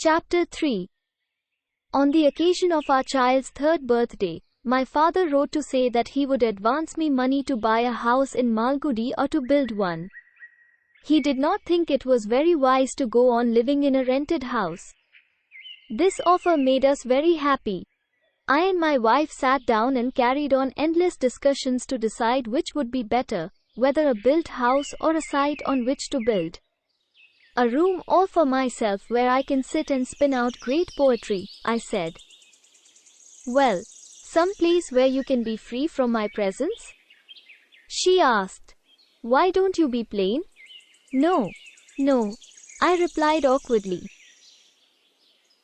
Chapter 3. On the occasion of our child's 3rd birthday, my father wrote to say that he would advance me money to buy a house in Malgudi or to build one. He did not think it was very wise to go on living in a rented house. This offer made us very happy. I and my wife sat down and carried on endless discussions to decide which would be better, whether a built house or a site on which to build. A room all for myself where I can sit and spin out great poetry, I said. Well, some place where you can be free from my presence? She asked. Why don't you be plain? No, I replied awkwardly.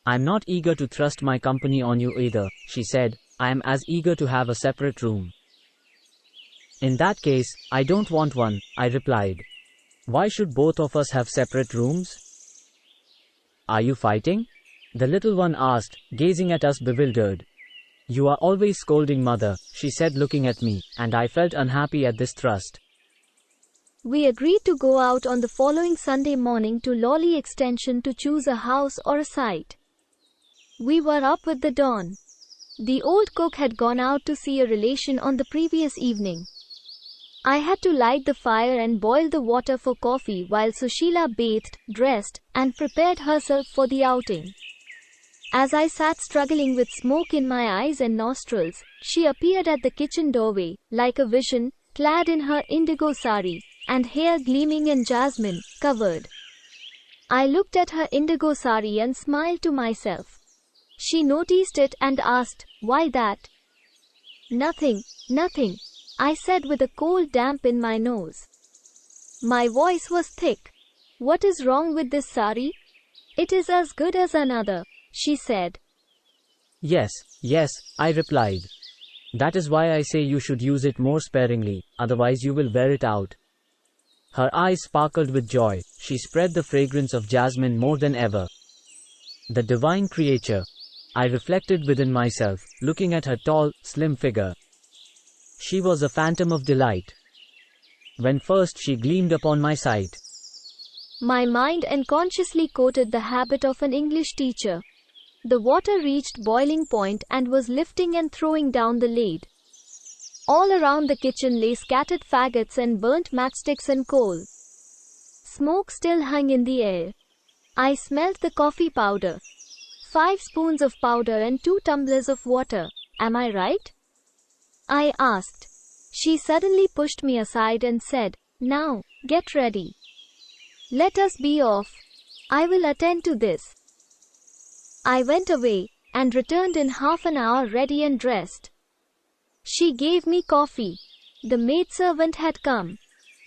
I'm not eager to thrust my company on you either, she said. I am as eager to have a separate room. In that case, I don't want one, I replied. Why should both of us have separate rooms? Are you fighting? The little one asked, gazing at us bewildered. You are always scolding, mother, she said, looking at me, and I felt unhappy at this thrust. We agreed to go out on the following Sunday morning to Lawley Extension to choose a house or a site. We were up with the dawn. The old cook had gone out to see a relation on the previous evening. I had to light the fire and boil the water for coffee while Sushila bathed, dressed, and prepared herself for the outing. As I sat struggling with smoke in my eyes and nostrils, she appeared at the kitchen doorway, like a vision, clad in her indigo sari, and hair gleaming and jasmine covered. I looked at her indigo sari and smiled to myself. She noticed it and asked, Why that? Nothing, I said with a cold damp in my nose. My voice was thick. What is wrong with this sari? It is as good as another, she said. Yes, I replied. That is why I say you should use it more sparingly, otherwise you will wear it out. Her eyes sparkled with joy. She spread the fragrance of jasmine more than ever. The divine creature, I reflected within myself, looking at her tall, slim figure. She was a phantom of delight. When first she gleamed upon my sight, my mind unconsciously quoted the habit of an English teacher. The water reached boiling point and was lifting and throwing down the lid. All around the kitchen lay scattered faggots and burnt matchsticks and coal. Smoke still hung in the air. I smelled the coffee powder. 5 spoons of powder and 2 tumblers of water. Am I right? I asked. She suddenly pushed me aside and said, Now, get ready. Let us be off. I will attend to this. I went away, and returned in half an hour ready and dressed. She gave me coffee. The maidservant had come.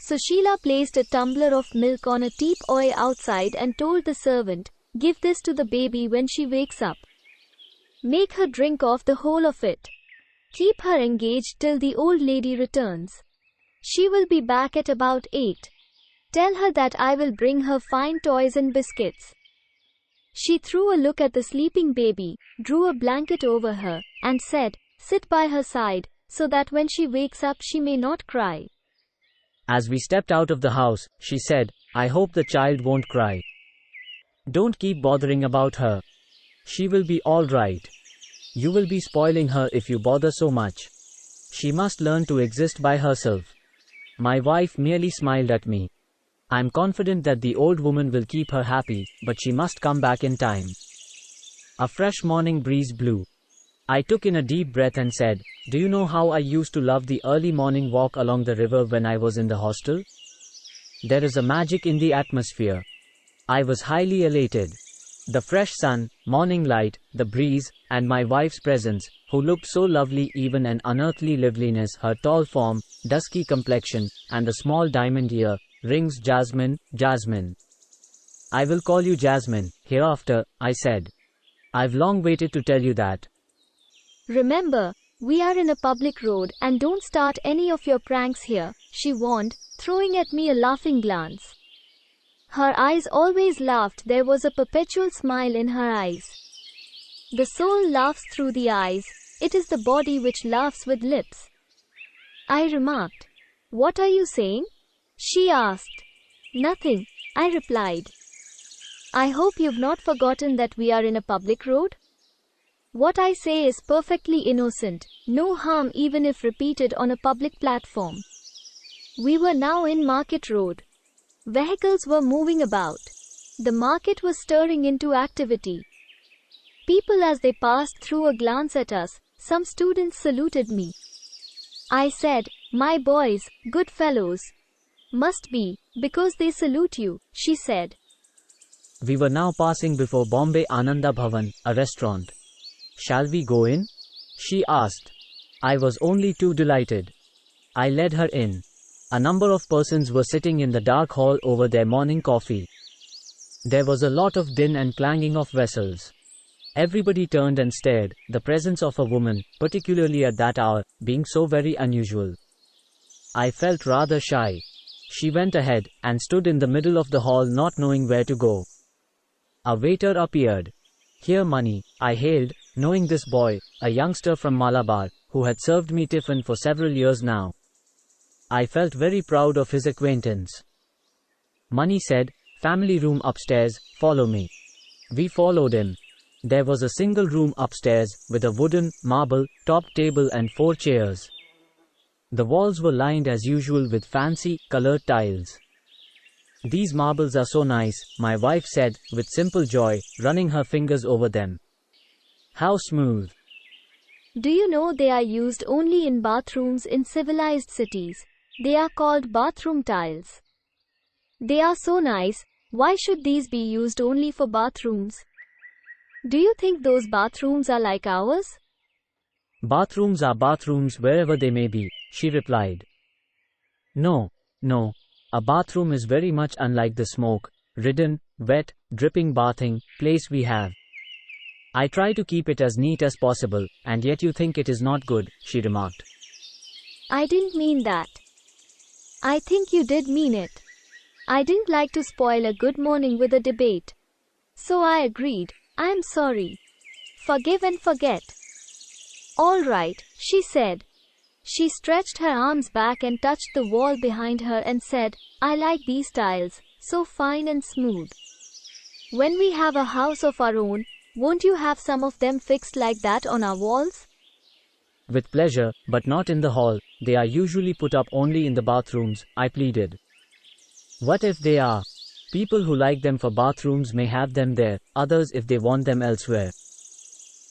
Sushila placed a tumbler of milk on a teapot outside and told the servant, Give this to the baby when she wakes up. Make her drink off the whole of it. Keep her engaged till the old lady returns. She will be back at about 8. Tell her that I will bring her fine toys and biscuits. She threw a look at the sleeping baby, drew a blanket over her, and said, Sit by her side, so that when she wakes up she may not cry. As we stepped out of the house, she said, I hope the child won't cry. Don't keep bothering about her. She will be all right. You will be spoiling her if you bother so much. She must learn to exist by herself. My wife merely smiled at me. I'm confident that the old woman will keep her happy, but she must come back in time. A fresh morning breeze blew. I took in a deep breath and said, Do you know how I used to love the early morning walk along the river when I was in the hostel? There is a magic in the atmosphere. I was highly elated. The fresh sun, morning light, the breeze, and my wife's presence, who looked so lovely, even an unearthly liveliness, her tall form, dusky complexion, and the small diamond ear rings. Jasmine. I will call you Jasmine, hereafter, I said. I've long waited to tell you that. Remember, we are in a public road and don't start any of your pranks here, she warned, throwing at me a laughing glance. Her eyes always laughed. There was a perpetual smile in her eyes. The soul laughs through the eyes. It is the body which laughs with lips. I remarked. What are you saying? She asked. Nothing, I replied. I hope you've not forgotten that we are in a public road. What I say is perfectly innocent, no harm even if repeated on a public platform. We were now in Market Road. Vehicles were moving about. The market was stirring into activity. People as they passed threw a glance at us. Some students saluted me. I said, "My boys, good fellows." "Must be, because they salute you," she said. We were now passing before Bombay Ananda Bhavan, a restaurant. "Shall we go in?" she asked. I was only too delighted. I led her in. A number of persons were sitting in the dark hall over their morning coffee. There was a lot of din and clanging of vessels. Everybody turned and stared, the presence of a woman, particularly at that hour, being so very unusual. I felt rather shy. She went ahead, and stood in the middle of the hall not knowing where to go. A waiter appeared. "Here money," I hailed, knowing this boy, a youngster from Malabar, who had served me tiffin for several years now. I felt very proud of his acquaintance. Money said, "Family room upstairs, follow me." We followed him. There was a single room upstairs, with a wooden, marble-topped table and 4 chairs. The walls were lined as usual with fancy, colored tiles. "These marbles are so nice," my wife said, with simple joy, running her fingers over them. "How smooth." Do you know they are used only in bathrooms in civilized cities? They are called bathroom tiles. They are so nice, why should these be used only for bathrooms? Do you think those bathrooms are like ours? "Bathrooms are bathrooms wherever they may be," she replied. No. A bathroom is very much unlike the smoke-ridden, wet, dripping bathing place we have. "I try to keep it as neat as possible, and yet you think it is not good," she remarked. I didn't mean that. I think you did mean it. I didn't like to spoil a good morning with a debate. So I agreed. "I am sorry. Forgive and forget." "All right," she said. She stretched her arms back and touched the wall behind her and said, "I like these tiles, so fine and smooth. When we have a house of our own, won't you have some of them fixed like that on our walls?" "With pleasure, but not in the hall. They are usually put up only in the bathrooms," I pleaded. "What if they are? People who like them for bathrooms may have them there, others if they want them elsewhere."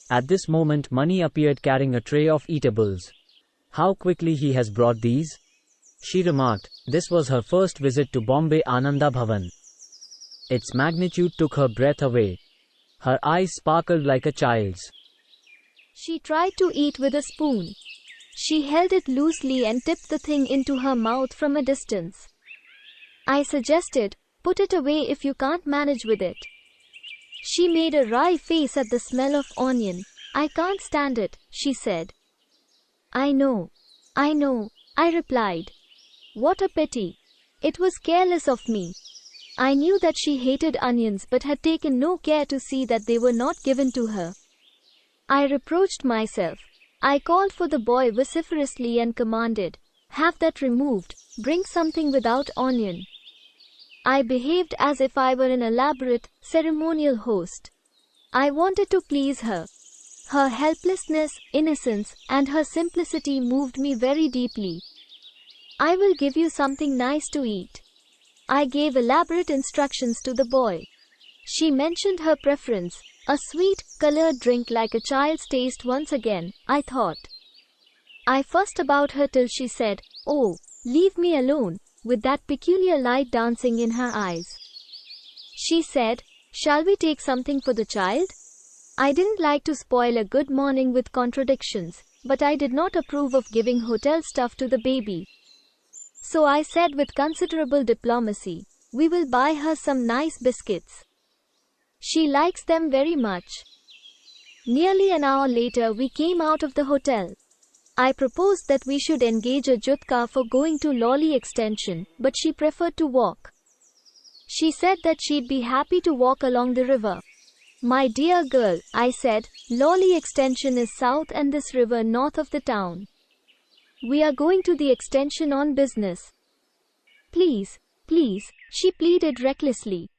At this moment Money appeared carrying a tray of eatables. "How quickly he has brought these," she remarked. This was her first visit to Bombay Ananda Bhavan. Its magnitude took her breath away. Her eyes sparkled like a child's. She tried to eat with a spoon. She held it loosely and tipped the thing into her mouth from a distance. I suggested, "Put it away if you can't manage with it." She made a wry face at the smell of onion. "I can't stand it," she said. I know, I replied. What a pity. It was careless of me. I knew that she hated onions but had taken no care to see that they were not given to her. I reproached myself. I called for the boy vociferously and commanded, "Have that removed, bring something without onion." I behaved as if I were an elaborate, ceremonial host. I wanted to please her. Her helplessness, innocence, and her simplicity moved me very deeply. "I will give you something nice to eat." I gave elaborate instructions to the boy. She mentioned her preference, a sweet, colored drink like a child's taste once again, I thought. I fussed about her till she said, "Oh, leave me alone," with that peculiar light dancing in her eyes. She said, "Shall we take something for the child?" I didn't like to spoil a good morning with contradictions, but I did not approve of giving hotel stuff to the baby. So I said with considerable diplomacy, "We will buy her some nice biscuits. She likes them very much." Nearly an hour later we came out of the hotel. I proposed that we should engage a jutka for going to Lawley Extension, but she preferred to walk. She said that she'd be happy to walk along the river. "My dear girl," I said, "Lawley Extension is south and this river north of the town. We are going to the extension on business. Please, she pleaded recklessly.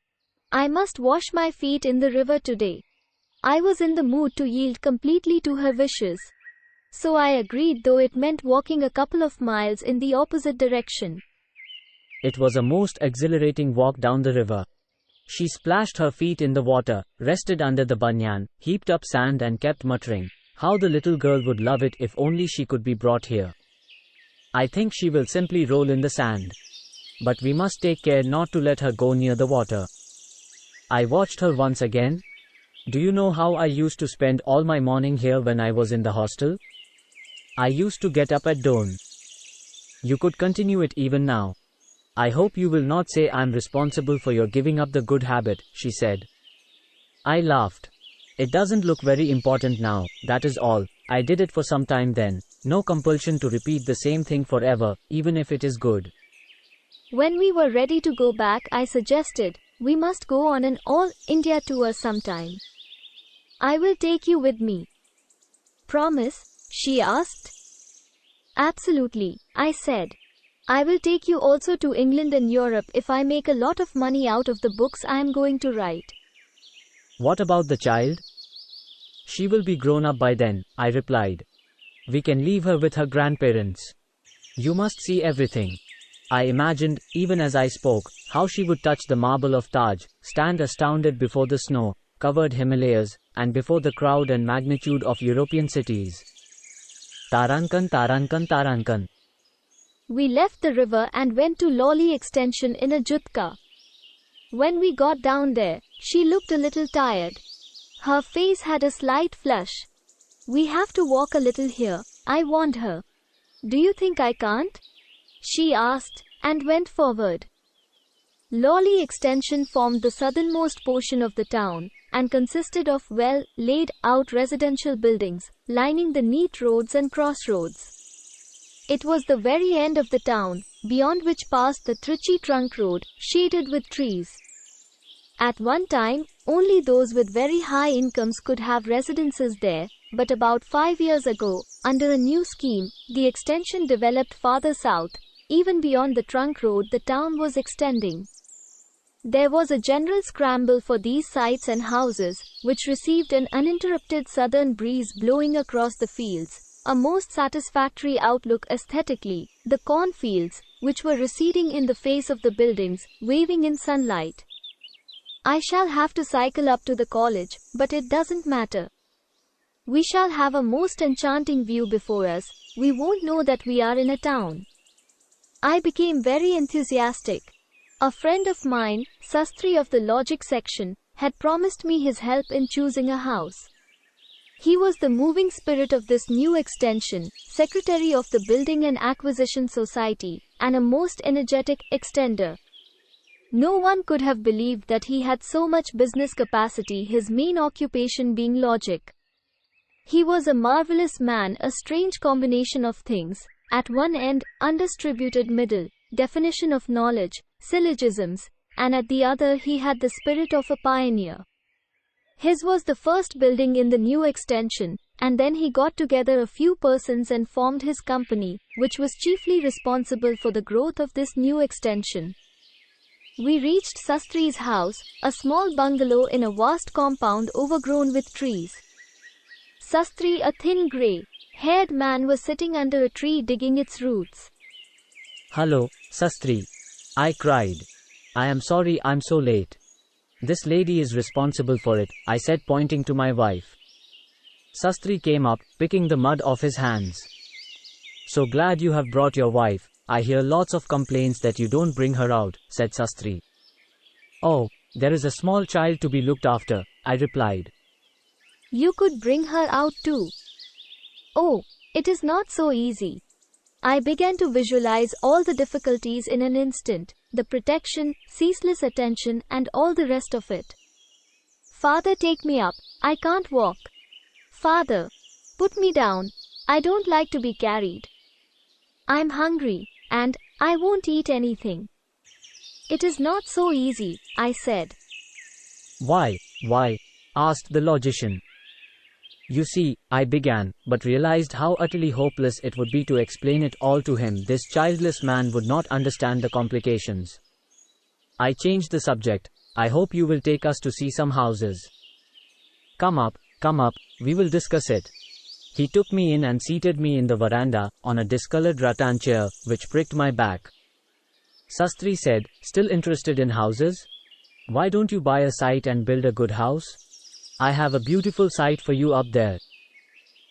I must wash my feet in the river today. I was in the mood to yield completely to her wishes. So I agreed, though it meant walking a couple of miles in the opposite direction. It was a most exhilarating walk down the river. She splashed her feet in the water, rested under the banyan, heaped up sand and kept muttering, "How the little girl would love it if only she could be brought here. I think she will simply roll in the sand. But we must take care not to let her go near the water." I watched her once again. "Do you know how I used to spend all my morning here when I was in the hostel? I used to get up at dawn. You could continue it even now. I hope you will not say I'm responsible for your giving up the good habit," she said. I laughed. "It doesn't look very important now, that is all. I did it for some time then. No compulsion to repeat the same thing forever, even if it is good." When we were ready to go back, I suggested, "We must go on an all-India tour sometime. I will take you with me." "Promise?" she asked. "Absolutely," I said. "I will take you also to England and Europe if I make a lot of money out of the books I am going to write." "What about the child?" "She will be grown up by then," I replied. "We can leave her with her grandparents. You must see everything." I imagined, even as I spoke, how she would touch the marble of Taj, stand astounded before the snow-covered Himalayas, and before the crowd and magnitude of European cities. Tarankan, Tarankan, Tarankan. We left the river and went to Lawley Extension in a jutka. When we got down there, she looked a little tired. Her face had a slight flush. "We have to walk a little here," I warned her. "Do you think I can't?" she asked, and went forward. Lawley Extension formed the southernmost portion of the town, and consisted of well-laid-out residential buildings, lining the neat roads and crossroads. It was the very end of the town, beyond which passed the Trichy Trunk Road, shaded with trees. At one time, only those with very high incomes could have residences there, but about 5 years ago, under a new scheme, the extension developed farther south. Even beyond the trunk road, the town was extending. There was a general scramble for these sites and houses, which received an uninterrupted southern breeze blowing across the fields, a most satisfactory outlook aesthetically, the cornfields, which were receding in the face of the buildings, waving in sunlight. I shall have to cycle up to the college, but it doesn't matter. We shall have a most enchanting view before us. We won't know that we are in a town. I became very enthusiastic. A friend of mine, Sastri of the logic section, had promised me his help in choosing a house. He was the moving spirit of this new extension, secretary of the Building and Acquisition Society, and a most energetic extender. No one could have believed that he had so much business capacity, his main occupation being logic. He was a marvelous man, a strange combination of things. At one end, undistributed middle, definition of knowledge, syllogisms, and at the other he had the spirit of a pioneer. His was the first building in the new extension, and then he got together a few persons and formed his company, which was chiefly responsible for the growth of this new extension. We reached Sastri's house, a small bungalow in a vast compound overgrown with trees. Sastri, a thin grey-haired man, was sitting under a tree digging its roots. "Hello, Sastri," I cried. "I am sorry I'm so late." "This lady is responsible for it," I said, pointing to my wife. Sastri came up, picking the mud off his hands. "So glad you have brought your wife. I hear lots of complaints that you don't bring her out," said Sastri. "Oh, there is a small child to be looked after," I replied. "You could bring her out too." "Oh, it is not so easy." I began to visualize all the difficulties in an instant, the protection, ceaseless attention, and all the rest of it. "Father, take me up. I can't walk." "Father, put me down. I don't like to be carried. I'm hungry, and I won't eat anything." "It is not so easy," I said. Why?" asked the logician. "You see," I began, but realized how utterly hopeless it would be to explain it all to him. This childless man would not understand the complications. I changed the subject. I hope you will take us to see some houses. Come up, we will discuss it. He took me in and seated me in the veranda, on a discolored rattan chair, which pricked my back. Sastri said, still interested in houses? Why don't you buy a site and build a good house? I have a beautiful site for you up there.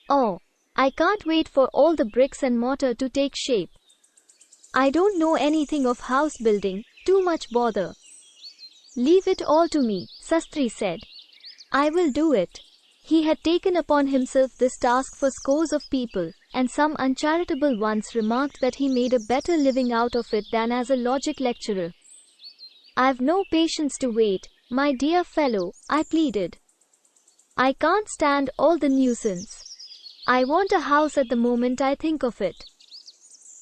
Oh, I can't wait for all the bricks and mortar to take shape. I don't know anything of house building, too much bother. Leave it all to me, Sastri said. I will do it. He had taken upon himself this task for scores of people, and some uncharitable ones remarked that he made a better living out of it than as a logic lecturer. I've no patience to wait, my dear fellow, I pleaded. I can't stand all the nuisance. I want a house at the moment I think of it.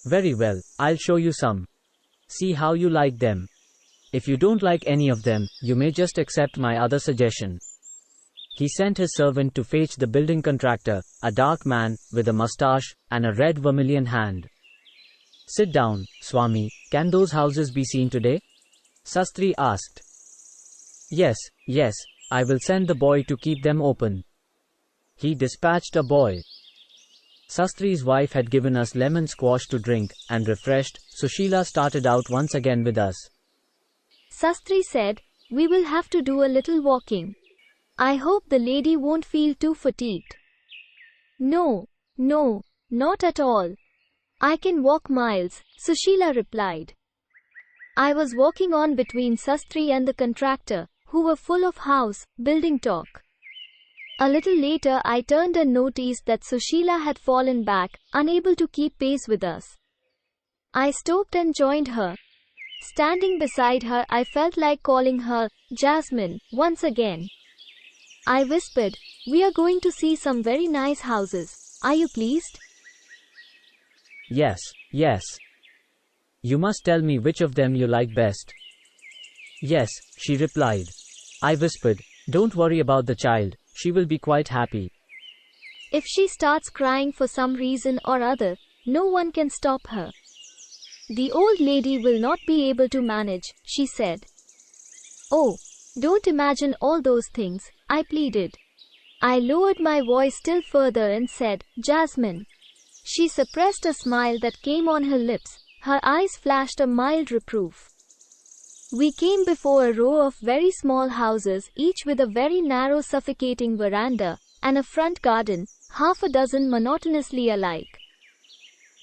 Very well, I'll show you some. See how you like them. If you don't like any of them, you may just accept my other suggestion. He sent his servant to fetch the building contractor, a dark man, with a moustache, and a red vermilion hand. Sit down, Swami, can those houses be seen today? Sastri asked. Yes, I will send the boy to keep them open. He dispatched a boy. Sastri's wife had given us lemon squash to drink, and refreshed, Sushila started out once again with us. Sastri said, we will have to do a little walking. I hope the lady won't feel too fatigued. No, not at all. I can walk miles, Sushila replied. I was walking on between Sastri and the contractor, who were full of house-building talk. A little later I turned and noticed that Sushila had fallen back, unable to keep pace with us. I stopped and joined her. Standing beside her, I felt like calling her, Jasmine, once again. I whispered, we are going to see some very nice houses. Are you pleased? Yes. You must tell me which of them you like best. Yes, she replied. I whispered, don't worry about the child, she will be quite happy. If she starts crying for some reason or other, no one can stop her. The old lady will not be able to manage, she said. Oh, don't imagine all those things, I pleaded. I lowered my voice still further and said, Jasmine. She suppressed a smile that came on her lips, her eyes flashed a mild reproof. We came before a row of very small houses, each with a very narrow suffocating veranda, and a front garden, half a dozen monotonously alike.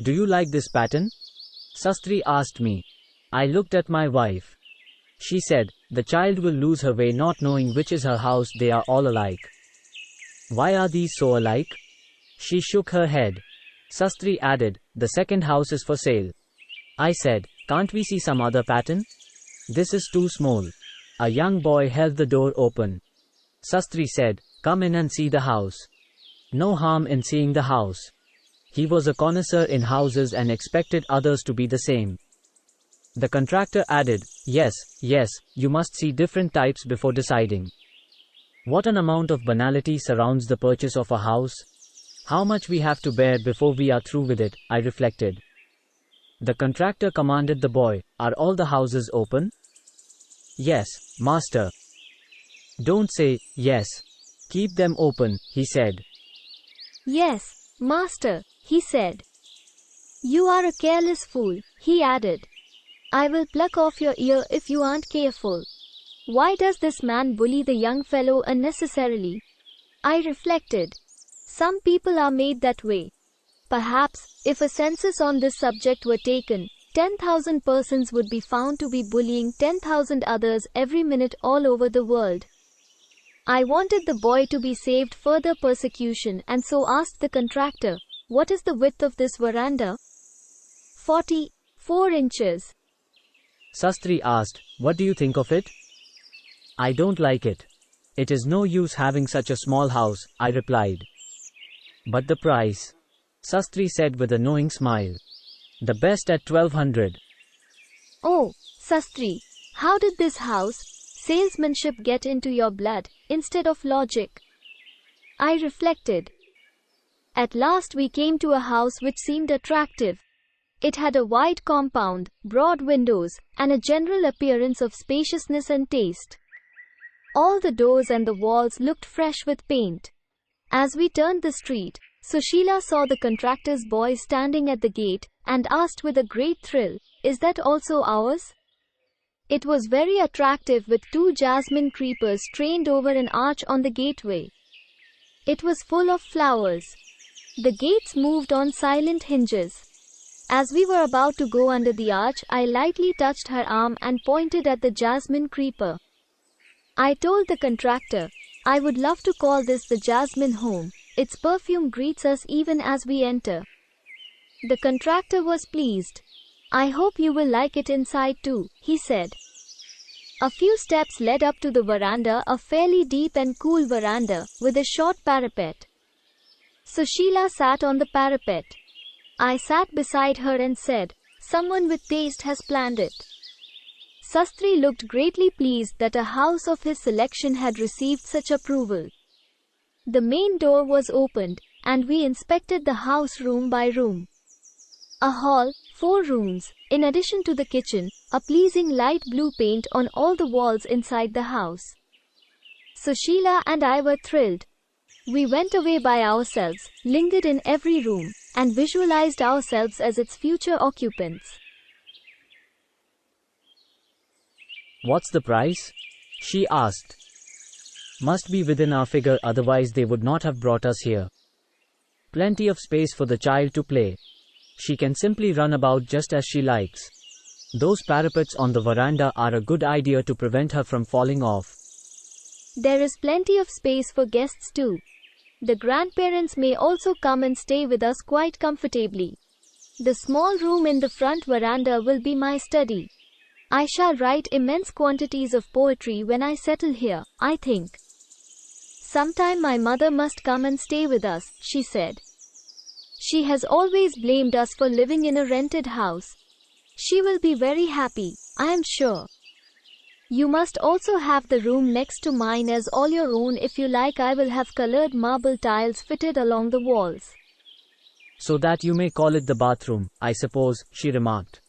Do you like this pattern? Sastri asked me. I looked at my wife. She said, the child will lose her way not knowing which is her house, they are all alike. Why are these so alike? She shook her head. Sastri added, the second house is for sale. I said, can't we see some other pattern? This is too small. A young boy held the door open. Sastri said, come in and see the house. No harm in seeing the house. He was a connoisseur in houses and expected others to be the same. The contractor added, yes, you must see different types before deciding. What an amount of banality surrounds the purchase of a house. How much we have to bear before we are through with it, I reflected. The contractor commanded the boy, are all the houses open? Yes, master. Don't say, yes. Keep them open, he said. Yes, master, he said. You are a careless fool, he added. I will pluck off your ear if you aren't careful. Why does this man bully the young fellow unnecessarily? I reflected. Some people are made that way. Perhaps, if a census on this subject were taken, 10,000 persons would be found to be bullying 10,000 others every minute all over the world. I wanted the boy to be saved further persecution and so asked the contractor, what is the width of this veranda? 44 inches. Sastri asked, what do you think of it? I don't like it. It is no use having such a small house, I replied. But the price? Sastri said with a knowing smile. The best at 1,200. Oh, Sastri, how did this house, salesmanship get into your blood, instead of logic? I reflected. At last we came to a house which seemed attractive. It had a wide compound, broad windows, and a general appearance of spaciousness and taste. All the doors and the walls looked fresh with paint. As we turned the street, Sushila saw the contractor's boy standing at the gate and asked with a great thrill, "Is that also ours?" It was very attractive with 2 jasmine creepers trained over an arch on the gateway. It was full of flowers. The gates moved on silent hinges. As we were about to go under the arch, I lightly touched her arm and pointed at the jasmine creeper. I told the contractor, "I would love to call this the Jasmine Home. Its perfume greets us even as we enter." The contractor was pleased. "I hope you will like it inside too," he said. A few steps led up to the veranda, a fairly deep and cool veranda, with a short parapet. Sushila sat on the parapet. I sat beside her and said, "Someone with taste has planned it." Sastri looked greatly pleased that a house of his selection had received such approval. The main door was opened, and we inspected the house room by room. A hall, 4 rooms, in addition to the kitchen, a pleasing light blue paint on all the walls inside the house. Sushila and I were thrilled. We went away by ourselves, lingered in every room, and visualized ourselves as its future occupants. "What's the price?" she asked. "Must be within our figure, otherwise they would not have brought us here. Plenty of space for the child to play. She can simply run about just as she likes. Those parapets on the veranda are a good idea to prevent her from falling off." There is plenty of space for guests too. The grandparents may also come and stay with us quite comfortably. The small room in the front veranda will be my study. I shall write immense quantities of poetry when I settle here, I think. Sometime my mother must come and stay with us, she said. She has always blamed us for living in a rented house. She will be very happy, I am sure. You must also have the room next to mine as all your own. If you like, I will have colored marble tiles fitted along the walls. "So that you may call it the bathroom, I suppose," she remarked.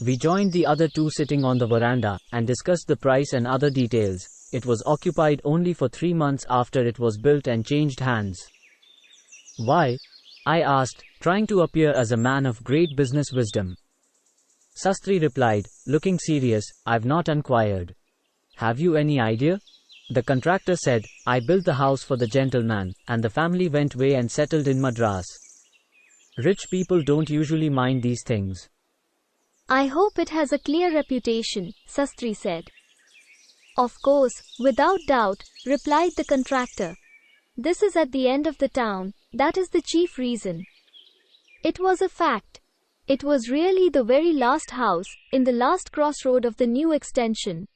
We joined the other 2 sitting on the veranda and discussed the price and other details. It was occupied only for 3 months after it was built and changed hands. "Why?" I asked, trying to appear as a man of great business wisdom. Sastri replied, looking serious, "I've not inquired. Have you any idea?" The contractor said, "I built the house for the gentleman, and the family went away and settled in Madras. Rich people don't usually mind these things." I hope it has a clear reputation, Sastri said. Of course, without doubt, replied the contractor. This is at the end of the town, that is the chief reason. It was a fact. It was really the very last house, in the last crossroad of the new extension.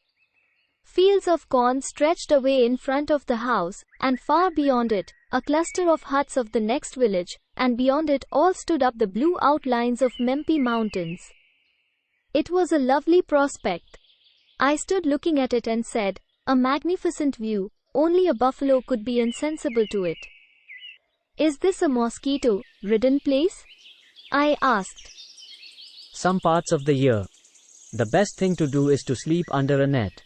Fields of corn stretched away in front of the house, and far beyond it, a cluster of huts of the next village, and beyond it all stood up the blue outlines of Mempi Mountains. It was a lovely prospect. I stood looking at it and said, "A magnificent view, only a buffalo could be insensible to it." "Is this a mosquito-ridden place?" I asked. "Some parts of the year. The best thing to do is to sleep under a net."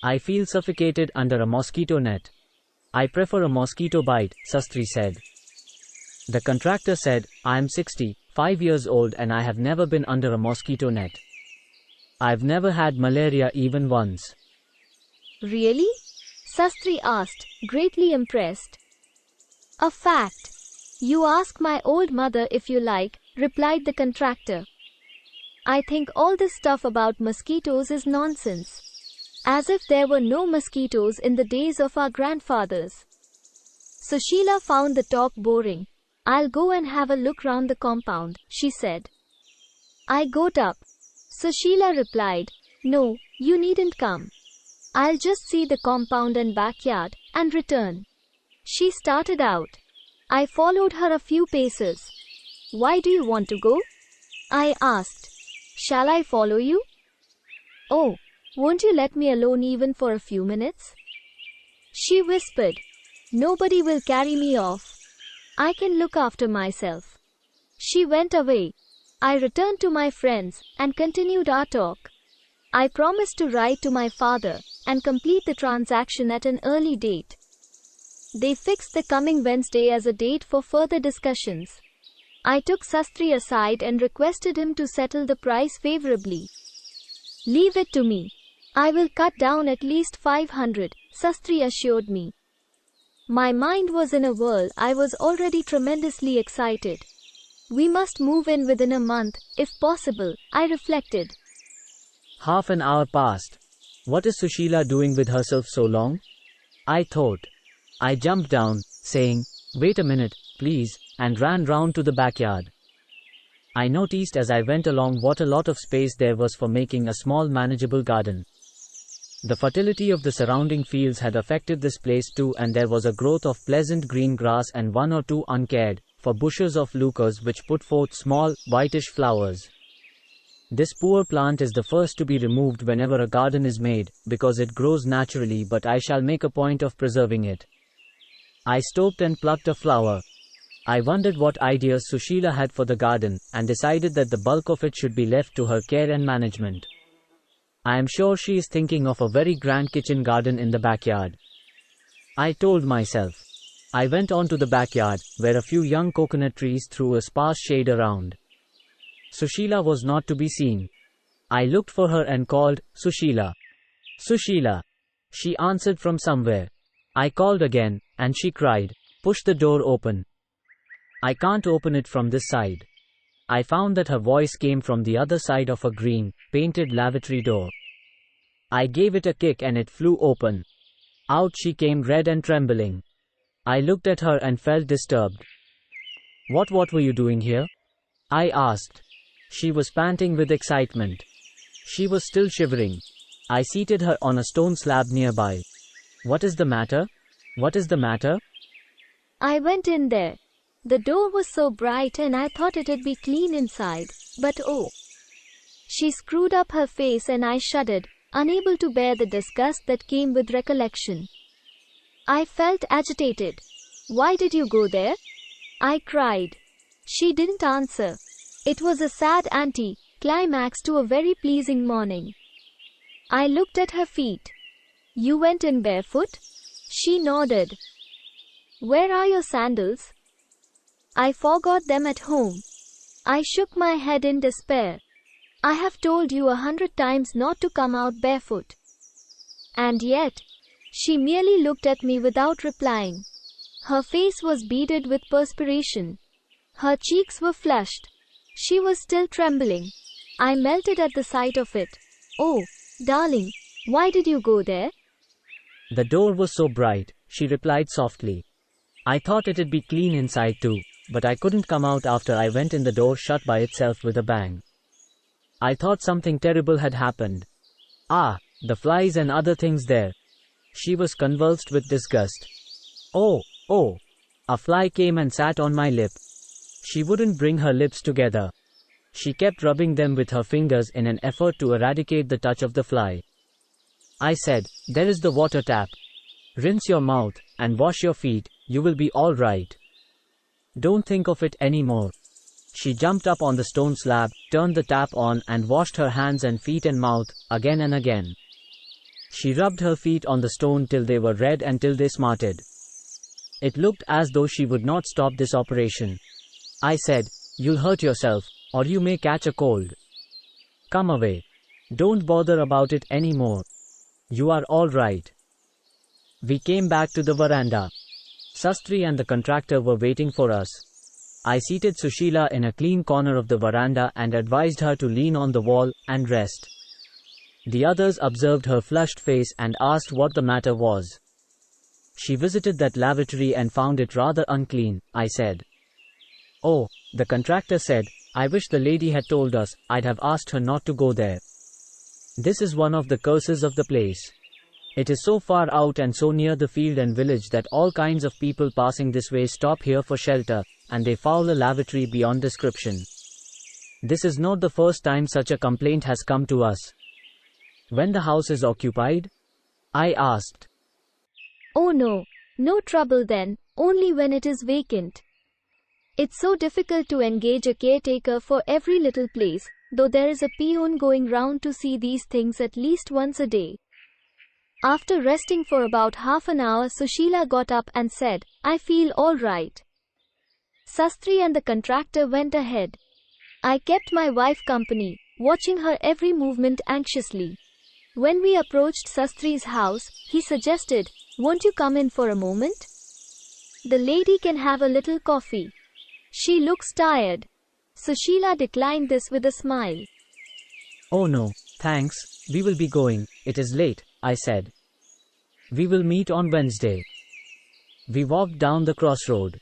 "I feel suffocated under a mosquito net." "I prefer a mosquito bite," Sastri said. The contractor said, "I am 65 years old and I have never been under a mosquito net. I've never had malaria even once." "Really?" Sastri asked, greatly impressed. "A fact. You ask my old mother if you like," replied the contractor. "I think all this stuff about mosquitoes is nonsense. As if there were no mosquitoes in the days of our grandfathers." Sushila found the talk boring. "I'll go and have a look round the compound," she said. I got up. Sushila replied, "No, you needn't come. I'll just see the compound and backyard, and return." She started out. I followed her a few paces. "Why do you want to go?" I asked. "Shall I follow you?" "Oh, won't you let me alone even for a few minutes?" She whispered. "Nobody will carry me off. I can look after myself." She went away. I returned to my friends and continued our talk. I promised to write to my father and complete the transaction at an early date. They fixed the coming Wednesday as a date for further discussions. I took Sastri aside and requested him to settle the price favorably. "Leave it to me. I will cut down at least 500, Sastri assured me. My mind was in a whirl. I was already tremendously excited. We must move in within a month, if possible, I reflected. Half an hour passed. What is Sushila doing with herself so long? I thought. I jumped down, saying, "Wait a minute, please," and ran round to the backyard. I noticed as I went along what a lot of space there was for making a small manageable garden. The fertility of the surrounding fields had affected this place too, and there was a growth of pleasant green grass and one or two uncared for bushes of lucas which put forth small, whitish flowers. This poor plant is the first to be removed whenever a garden is made, because it grows naturally, but I shall make a point of preserving it. I stooped and plucked a flower. I wondered what ideas Sushila had for the garden, and decided that the bulk of it should be left to her care and management. I am sure she is thinking of a very grand kitchen garden in the backyard. I told myself. I went on to the backyard, where a few young coconut trees threw a sparse shade around. Sushila was not to be seen. I looked for her and called, "Sushila! Sushila!" She answered from somewhere. I called again, and she cried, "Push the door open." I can't open it from this side. I found that her voice came from the other side of a green, painted lavatory door. I gave it a kick and it flew open. Out she came, red and trembling. I looked at her and felt disturbed. What were you doing here?" I asked. She was panting with excitement. She was still shivering. I seated her on a stone slab nearby. "What is the matter? What is the matter?" I went in there. The door was so bright and I thought it'd be clean inside, but oh. She screwed up her face and I shuddered, unable to bear the disgust that came with recollection. I felt agitated. "Why did you go there?" I cried. She didn't answer. It was a sad anti-climax to a very pleasing morning. I looked at her feet. "You went in barefoot?" She nodded. "Where are your sandals?" "I forgot them at home." I shook my head in despair. "I have told you 100 times not to come out barefoot." And yet, she merely looked at me without replying. Her face was beaded with perspiration. Her cheeks were flushed. She was still trembling. I melted at the sight of it. "Oh, darling, why did you go there?" "The door was so bright," she replied softly. "I thought it'd be clean inside too, but I couldn't come out after I went in. The door shut by itself with a bang. I thought something terrible had happened. Ah, the flies and other things there." She was convulsed with disgust. Oh, a fly came and sat on my lip. She wouldn't bring her lips together. She kept rubbing them with her fingers in an effort to eradicate the touch of the fly. I said, "There is the water tap. Rinse your mouth, and wash your feet, you will be all right. Don't think of it anymore." She jumped up on the stone slab, turned the tap on and washed her hands and feet and mouth, again and again. She rubbed her feet on the stone till they were red and till they smarted. It looked as though she would not stop this operation. I said, "You'll hurt yourself, or you may catch a cold. Come away. Don't bother about it anymore. You are all right." We came back to the veranda. Sastri and the contractor were waiting for us. I seated Sushila in a clean corner of the veranda and advised her to lean on the wall and rest. The others observed her flushed face and asked what the matter was. "She visited that lavatory and found it rather unclean," I said. "Oh," the contractor said, "I wish the lady had told us. I'd have asked her not to go there. This is one of the curses of the place. It is so far out and so near the field and village that all kinds of people passing this way stop here for shelter, and they foul a lavatory beyond description. This is not the first time such a complaint has come to us." "When the house is occupied?" I asked. "Oh no, no trouble then, only when it is vacant. It's so difficult to engage a caretaker for every little place, though there is a peon going round to see these things at least once a day. After resting for about half an hour, Sushila got up and said, "I feel all right." Sastri and the contractor went ahead. I kept my wife company, watching her every movement anxiously. When we approached Sastri's house, he suggested, "Won't you come in for a moment? The lady can have a little coffee. She looks tired." Sushila declined this with a smile. "Oh no, thanks, we will be going, it is late," I said. "We will meet on Wednesday." We walked down the crossroad.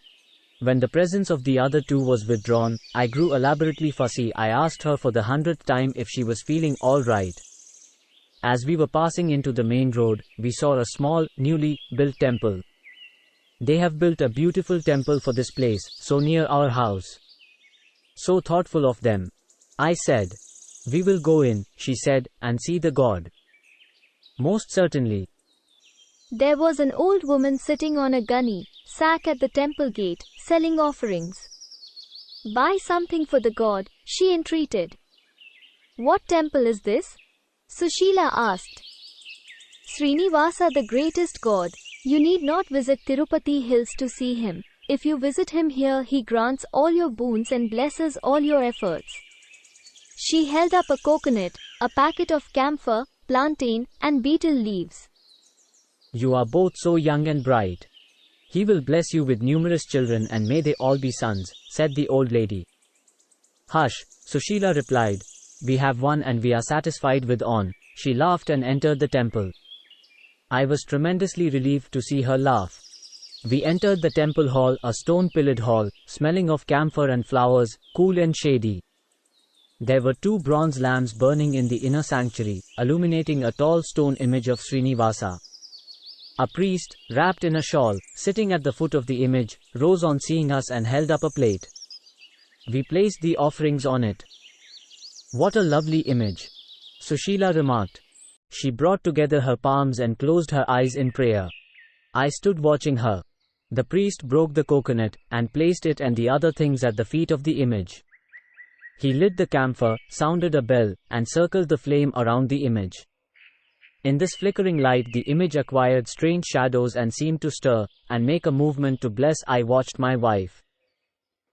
When the presence of the other two was withdrawn, I grew elaborately fussy. I asked her for the 100th time if she was feeling all right. As we were passing into the main road, we saw a small, newly built temple. "They have built a beautiful temple for this place, so near our house. So thoughtful of them," I said. "We will go in," she said, "and see the god." "Most certainly." There was an old woman sitting on a gunny sack at the temple gate, selling offerings. "Buy something for the god," she entreated. "What temple is this?" Sushila asked. "Srinivasa, the greatest god. You need not visit Tirupati hills to see him. If you visit him here, he grants all your boons and blesses all your efforts." She held up a coconut, a packet of camphor, plantain, and betel leaves. "You are both so young and bright. He will bless you with numerous children, and may they all be sons," said the old lady. "Hush," Sushila replied. "We have one and we are satisfied with on." She laughed and entered the temple. I was tremendously relieved to see her laugh. We entered the temple hall, a stone-pillared hall, smelling of camphor and flowers, cool and shady. There were 2 bronze lamps burning in the inner sanctuary, illuminating a tall stone image of Srinivasa. A priest, wrapped in a shawl, sitting at the foot of the image, rose on seeing us and held up a plate. We placed the offerings on it. "What a lovely image," Sushila remarked. She brought together her palms and closed her eyes in prayer. I stood watching her. The priest broke the coconut and placed it and the other things at the feet of the image. He lit the camphor, sounded a bell, and circled the flame around the image. In this flickering light, the image acquired strange shadows and seemed to stir and make a movement to bless. I watched my wife.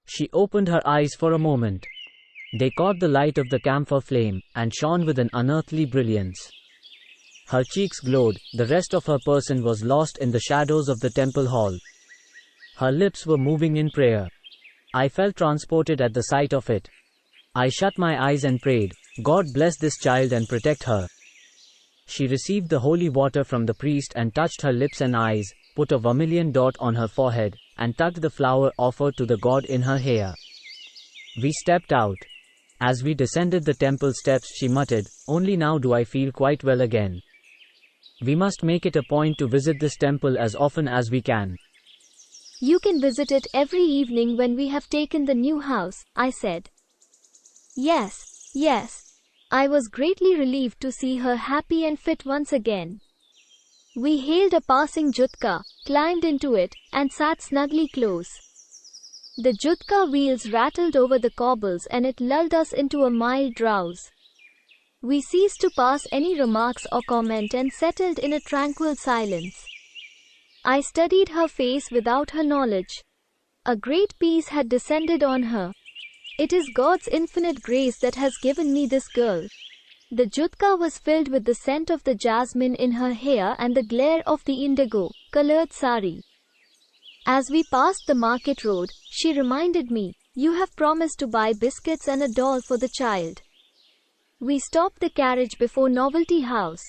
She opened her eyes for a moment. They caught the light of the camphor flame and shone with an unearthly brilliance. Her cheeks glowed. The rest of her person was lost in the shadows of the temple hall. Her lips were moving in prayer. I felt transported at the sight of it. I shut my eyes and prayed, "God bless this child and protect her." She received the holy water from the priest and touched her lips and eyes, put a vermilion dot on her forehead, and tucked the flower offered to the god in her hair. We stepped out. As we descended the temple steps, she muttered, "Only now do I feel quite well again. We must make it a point to visit this temple as often as we can." "You can visit it every evening when we have taken the new house," I said. Yes, yes. I was greatly relieved to see her happy and fit once again. We hailed a passing jutka, climbed into it, and sat snugly close. The jutka wheels rattled over the cobbles and it lulled us into a mild drowse. We ceased to pass any remarks or comment and settled in a tranquil silence. I studied her face without her knowledge. A great peace had descended on her. It is God's infinite grace that has given me this girl. The jutka was filled with the scent of the jasmine in her hair and the glare of the indigo-colored sari. As we passed the market road, she reminded me, "You have promised to buy biscuits and a doll for the child." We stopped the carriage before Novelty House.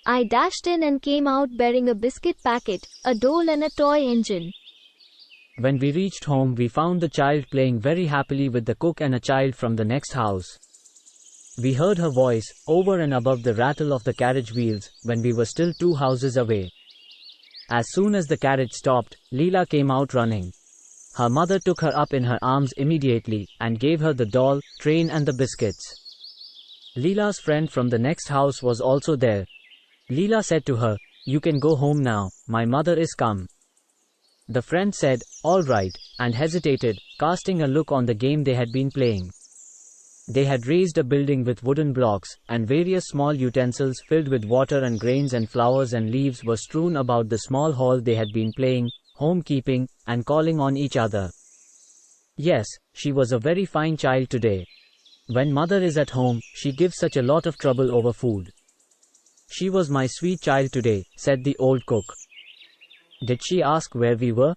I dashed in and came out bearing a biscuit packet, a doll and a toy engine. When we reached home, we found the child playing very happily with the cook and a child from the next house. We heard her voice, over and above the rattle of the carriage wheels, when we were still 2 houses away. As soon as the carriage stopped, Leela came out running. Her mother took her up in her arms immediately, and gave her the doll, train and the biscuits. Leela's friend from the next house was also there. Leela said to her, "You can go home now, my mother is come." The friend said, "All right," and hesitated, casting a look on the game they had been playing. They had raised a building with wooden blocks, and various small utensils filled with water and grains and flowers and leaves were strewn about the small hall. They had been playing, home-keeping, and calling on each other. Yes, she was a very fine child today. When mother is at home, she gives such a lot of trouble over food. She was my sweet child today, said the old cook. Did she ask where we were?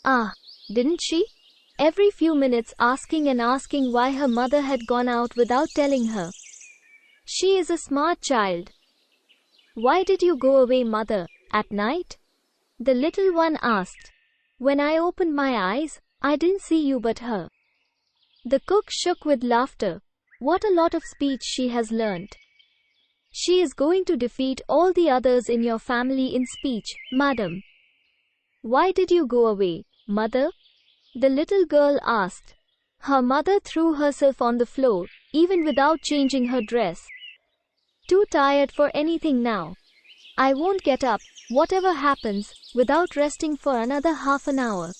Ah, didn't she? Every few minutes asking and asking why her mother had gone out without telling her. She is a smart child. Why did you go away, mother, at night? The little one asked. When I opened my eyes, I didn't see you but her. The cook shook with laughter. What a lot of speech she has learnt. She is going to defeat all the others in your family in speech, madam. Why did you go away, mother? The little girl asked. Her mother threw herself on the floor, even without changing her dress. Too tired for anything now. I won't get up, whatever happens, without resting for another half an hour.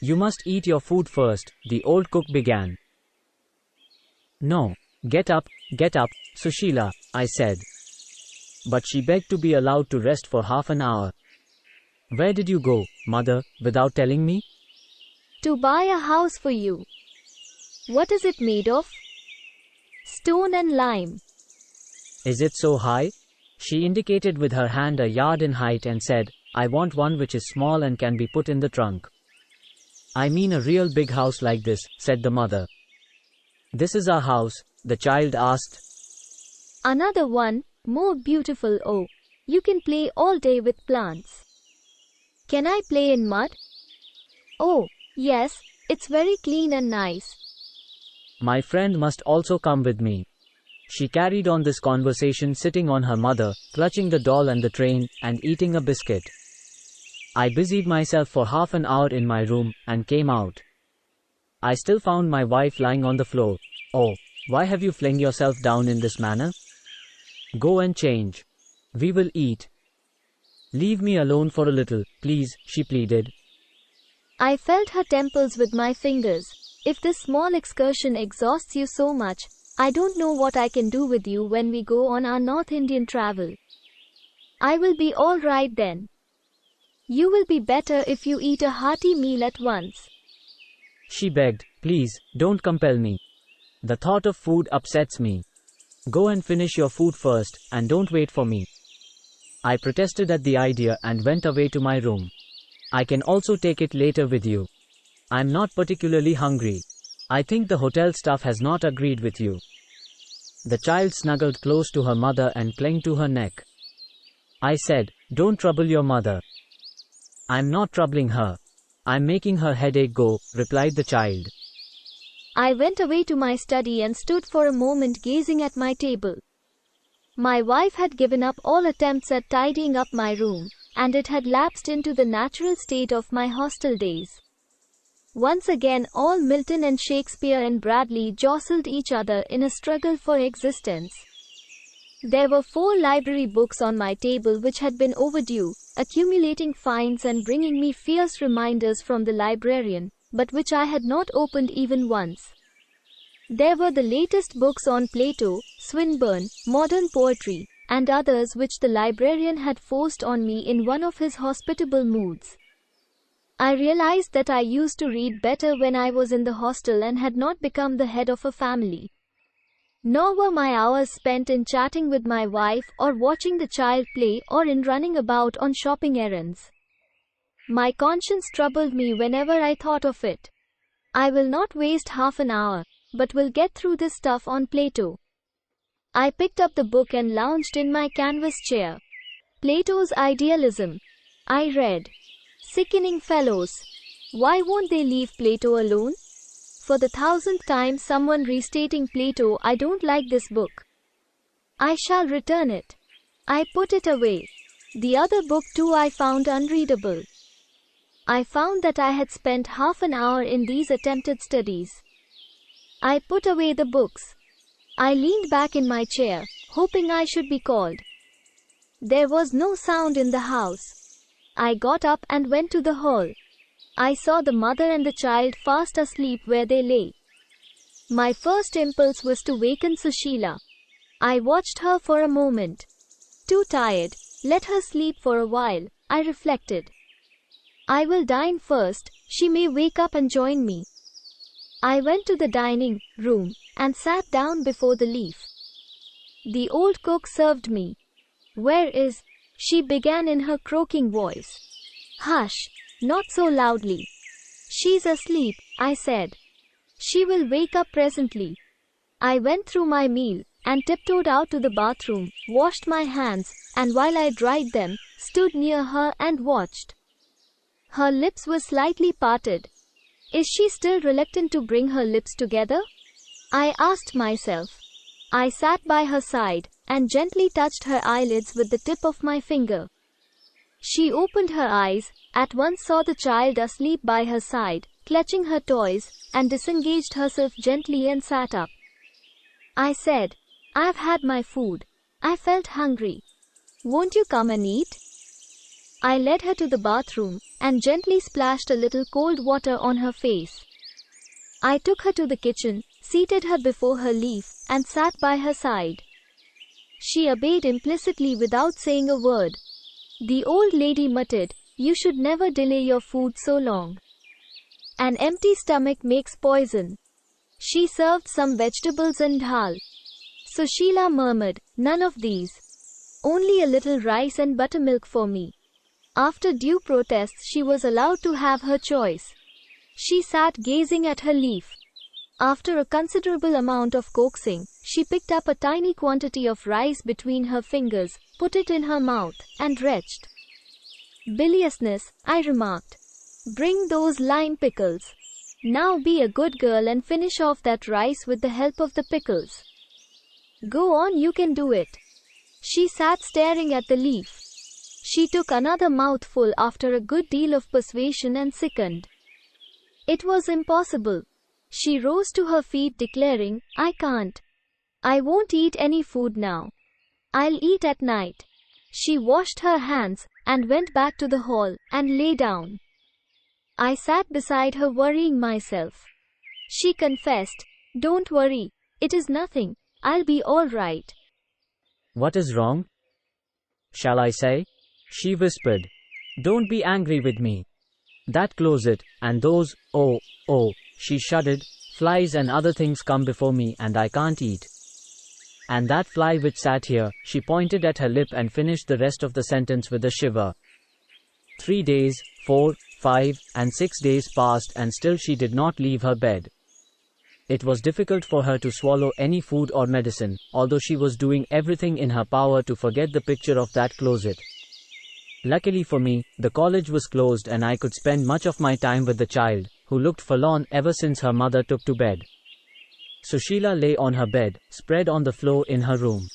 You must eat your food first, the old cook began. No, get up, Sushila, I said. But she begged to be allowed to rest for half an hour. Where did you go, mother, without telling me? To buy a house for you. What is it made of? Stone and lime. Is it so high? She indicated with her hand a yard in height and said, I want one which is small and can be put in the trunk. I mean a real big house like this, said the mother. This is our house, the child asked. Another one, more beautiful. Oh, you can play all day with plants. Can I play in mud? Oh, yes, it's very clean and nice. My friend must also come with me. She carried on this conversation sitting on her mother, clutching the doll and the train, and eating a biscuit. I busied myself for half an hour in my room, and came out. I still found my wife lying on the floor. Oh, why have you flung yourself down in this manner? Go and change. We will eat. Leave me alone for a little, please, she pleaded. I felt her temples with my fingers. If this small excursion exhausts you so much, I don't know what I can do with you when we go on our North Indian travel. I will be all right then. You will be better if you eat a hearty meal at once. She begged, please, don't compel me. The thought of food upsets me. Go and finish your food first, and don't wait for me. I protested at the idea and went away to my room. I can also take it later with you. I'm not particularly hungry. I think the hotel staff has not agreed with you. The child snuggled close to her mother and clung to her neck. I said, don't trouble your mother. I'm not troubling her. I'm making her headache go, replied the child. I went away to my study and stood for a moment gazing at my table. My wife had given up all attempts at tidying up my room, and it had lapsed into the natural state of my hostel days. Once again, all Milton and Shakespeare and Bradley jostled each other in a struggle for existence. There were 4 library books on my table which had been overdue, accumulating fines and bringing me fierce reminders from the librarian, but which I had not opened even once. There were the latest books on Plato, Swinburne, modern poetry, and others which the librarian had forced on me in one of his hospitable moods. I realized that I used to read better when I was in the hostel and had not become the head of a family. Nor were my hours spent in chatting with my wife or watching the child play or in running about on shopping errands. My conscience troubled me whenever I thought of it. I will not waste half an hour, but will get through this stuff on Plato. I picked up the book and lounged in my canvas chair. Plato's Idealism. I read. Sickening fellows. Why won't they leave Plato alone? For the 1000th time someone restating Plato, I don't like this book. I shall return it. I put it away. The other book too I found unreadable. I found that I had spent half an hour in these attempted studies. I put away the books. I leaned back in my chair, hoping I should be called. There was no sound in the house. I got up and went to the hall. I saw the mother and the child fast asleep where they lay. My first impulse was to waken Sushila. I watched her for a moment. Too tired, let her sleep for a while, I reflected. I will dine first, she may wake up and join me. I went to the dining room and sat down before the leaf. The old cook served me. Where is? She began in her croaking voice. Hush, not so loudly. She's asleep, I said. She will wake up presently. I went through my meal and tiptoed out to the bathroom, washed my hands, and while I dried them, stood near her and watched. Her lips were slightly parted. Is she still reluctant to bring her lips together? I asked myself. I sat by her side and gently touched her eyelids with the tip of my finger. She opened her eyes, at once saw the child asleep by her side, clutching her toys, and disengaged herself gently and sat up. I said, I've had my food. I felt hungry. Won't you come and eat? I led her to the bathroom and gently splashed a little cold water on her face. I took her to the kitchen, seated her before her leaf, and sat by her side. She obeyed implicitly without saying a word. The old lady muttered, You should never delay your food so long. An empty stomach makes poison. She served some vegetables and dal. Sushila murmured, None of these. Only a little rice and buttermilk for me. After due protests, she was allowed to have her choice. She sat gazing at her leaf. After a considerable amount of coaxing, she picked up a tiny quantity of rice between her fingers, put it in her mouth, and retched. Biliousness, I remarked. Bring those lime pickles. Now be a good girl and finish off that rice with the help of the pickles. Go on, you can do it. She sat staring at the leaf. She took another mouthful after a good deal of persuasion and sickened. It was impossible. She rose to her feet declaring, I can't. I won't eat any food now. I'll eat at night. She washed her hands and went back to the hall and lay down. I sat beside her worrying myself. She confessed, Don't worry, it is nothing, I'll be all right. What is wrong? Shall I say? She whispered. Don't be angry with me. That closet, and those, oh, she shuddered, flies and other things come before me and I can't eat. And that fly which sat here, she pointed at her lip and finished the rest of the sentence with a shiver. 3 days, 4, 5, and 6 days passed and still she did not leave her bed. It was difficult for her to swallow any food or medicine, although she was doing everything in her power to forget the picture of that closet. Luckily for me, the college was closed and I could spend much of my time with the child, who looked forlorn ever since her mother took to bed. Sushila lay on her bed, spread on the floor in her room.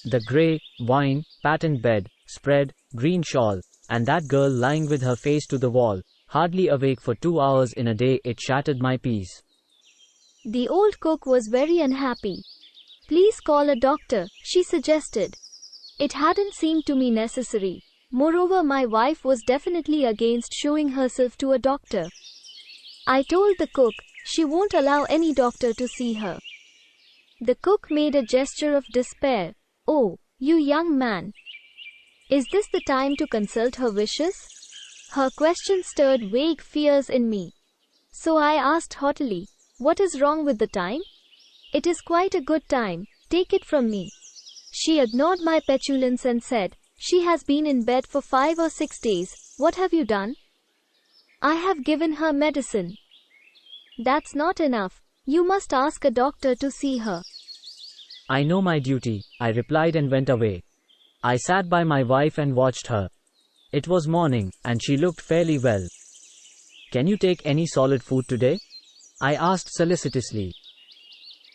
The grey, wine, patterned bed, spread, green shawl, and that girl lying with her face to the wall, hardly awake for 2 hours in a day, it shattered my peace. The old cook was very unhappy. Please call a doctor, she suggested. It hadn't seemed to me necessary. Moreover, my wife was definitely against showing herself to a doctor. I told the cook, she won't allow any doctor to see her. The cook made a gesture of despair. Oh, you young man. Is this the time to consult her wishes? Her question stirred vague fears in me. So I asked haughtily, what is wrong with the time? It is quite a good time, take it from me. She ignored my petulance and said, she has been in bed for 5 or 6 days, what have you done? I have given her medicine. That's not enough, you must ask a doctor to see her. I know my duty, I replied and went away. I sat by my wife and watched her. It was morning, and she looked fairly well. Can you take any solid food today? I asked solicitously.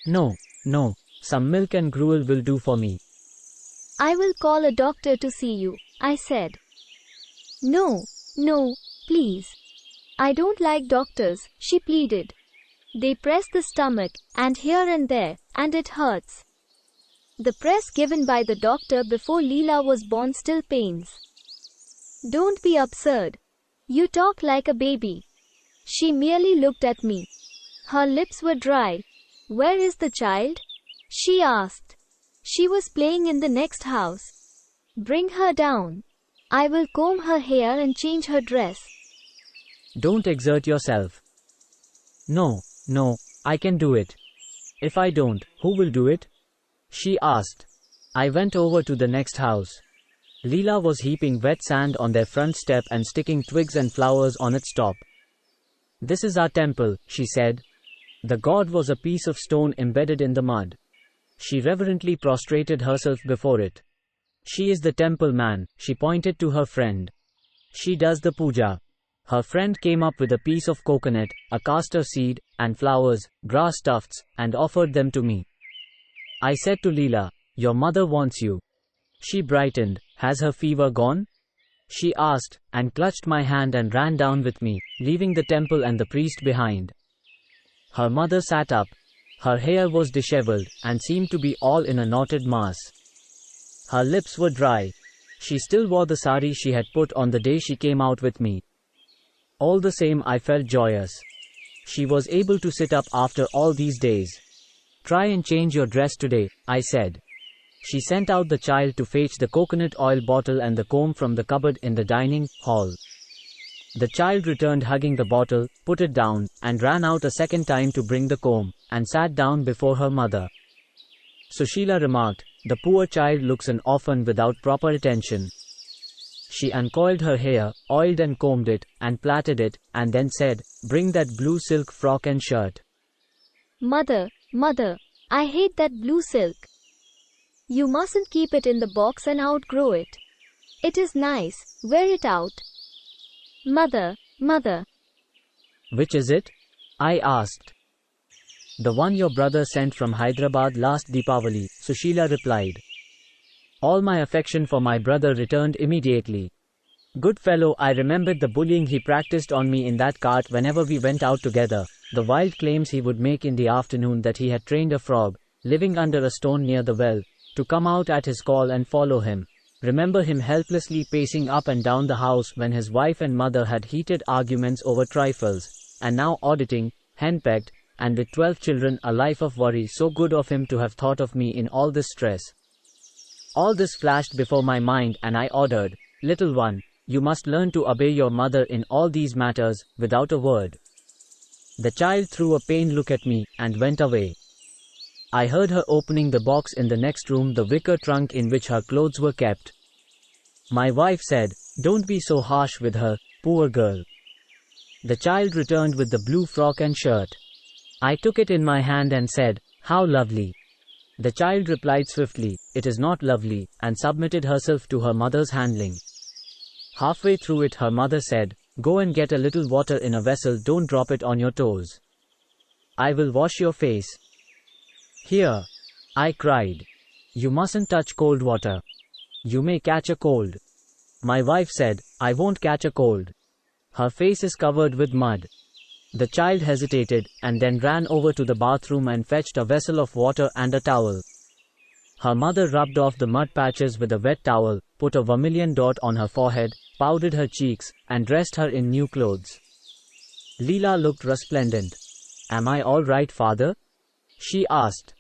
No, some milk and gruel will do for me. I will call a doctor to see you, I said. No, please. I don't like doctors, she pleaded. They press the stomach, and here and there, and it hurts. The press given by the doctor before Leela was born still pains. Don't be absurd. You talk like a baby. She merely looked at me. Her lips were dry. Where is the child? She asked. She was playing in the next house. Bring her down. I will comb her hair and change her dress. Don't exert yourself. No, no, I can do it. If I don't, who will do it? She asked. I went over to the next house. Leela was heaping wet sand on their front step and sticking twigs and flowers on its top. This is our temple, she said. The god was a piece of stone embedded in the mud. She reverently prostrated herself before it. She is the temple man, she pointed to her friend. She does the puja. Her friend came up with a piece of coconut, a castor seed, and flowers, grass tufts, and offered them to me. I said to Leela, your mother wants you. She brightened. Has her fever gone? She asked, and clutched my hand and ran down with me, leaving the temple and the priest behind. Her mother sat up. Her hair was disheveled, and seemed to be all in a knotted mass. Her lips were dry. She still wore the sari she had put on the day she came out with me. All the same, I felt joyous. She was able to sit up after all these days. Try and change your dress today, I said. She sent out the child to fetch the coconut oil bottle and the comb from the cupboard in the dining hall. The child returned hugging the bottle, put it down, and ran out a second time to bring the comb, and sat down before her mother. Sushila remarked, the poor child looks an orphan without proper attention. She uncoiled her hair, oiled and combed it, and plaited it, and then said, bring that blue silk frock and shirt. Mother, I hate that blue silk. You mustn't keep it in the box and outgrow it. It is nice, wear it out. Mother. Which is it? I asked. The one your brother sent from Hyderabad last Deepavali, Sushila replied. All my affection for my brother returned immediately. Good fellow, I remembered the bullying he practiced on me in that cart whenever we went out together, the wild claims he would make in the afternoon that he had trained a frog, living under a stone near the well, to come out at his call and follow him. Remember him helplessly pacing up and down the house when his wife and mother had heated arguments over trifles, and now auditing, henpecked, and with 12 children, a life of worry. So good of him to have thought of me in all this stress. All this flashed before my mind, and I ordered, little one, you must learn to obey your mother in all these matters, without a word. The child threw a pained look at me, and went away. I heard her opening the box in the next room, the wicker trunk in which her clothes were kept. My wife said, don't be so harsh with her, poor girl. The child returned with the blue frock and shirt. I took it in my hand and said, how lovely. The child replied swiftly, it is not lovely, and submitted herself to her mother's handling. Halfway through it, her mother said, go and get a little water in a vessel, don't drop it on your toes. I will wash your face. Here, I cried. You mustn't touch cold water. You may catch a cold. My wife said, I won't catch a cold. Her face is covered with mud. The child hesitated, and then ran over to the bathroom and fetched a vessel of water and a towel. Her mother rubbed off the mud patches with a wet towel, put a vermilion dot on her forehead, powdered her cheeks, and dressed her in new clothes. Leela looked resplendent. Am I all right, father? She asked.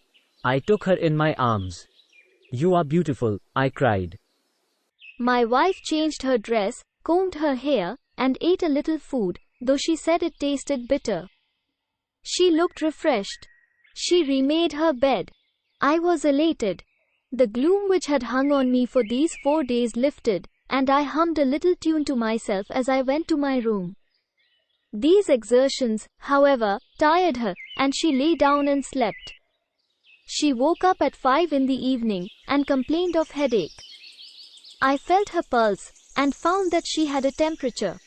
I took her in my arms. You are beautiful, I cried. My wife changed her dress, combed her hair, and ate a little food, though she said it tasted bitter. She looked refreshed. She remade her bed. I was elated. The gloom which had hung on me for these 4 days lifted, and I hummed a little tune to myself as I went to my room. These exertions, however, tired her, and she lay down and slept. She woke up at 5 in the evening, and complained of headache. I felt her pulse, and found that she had a temperature.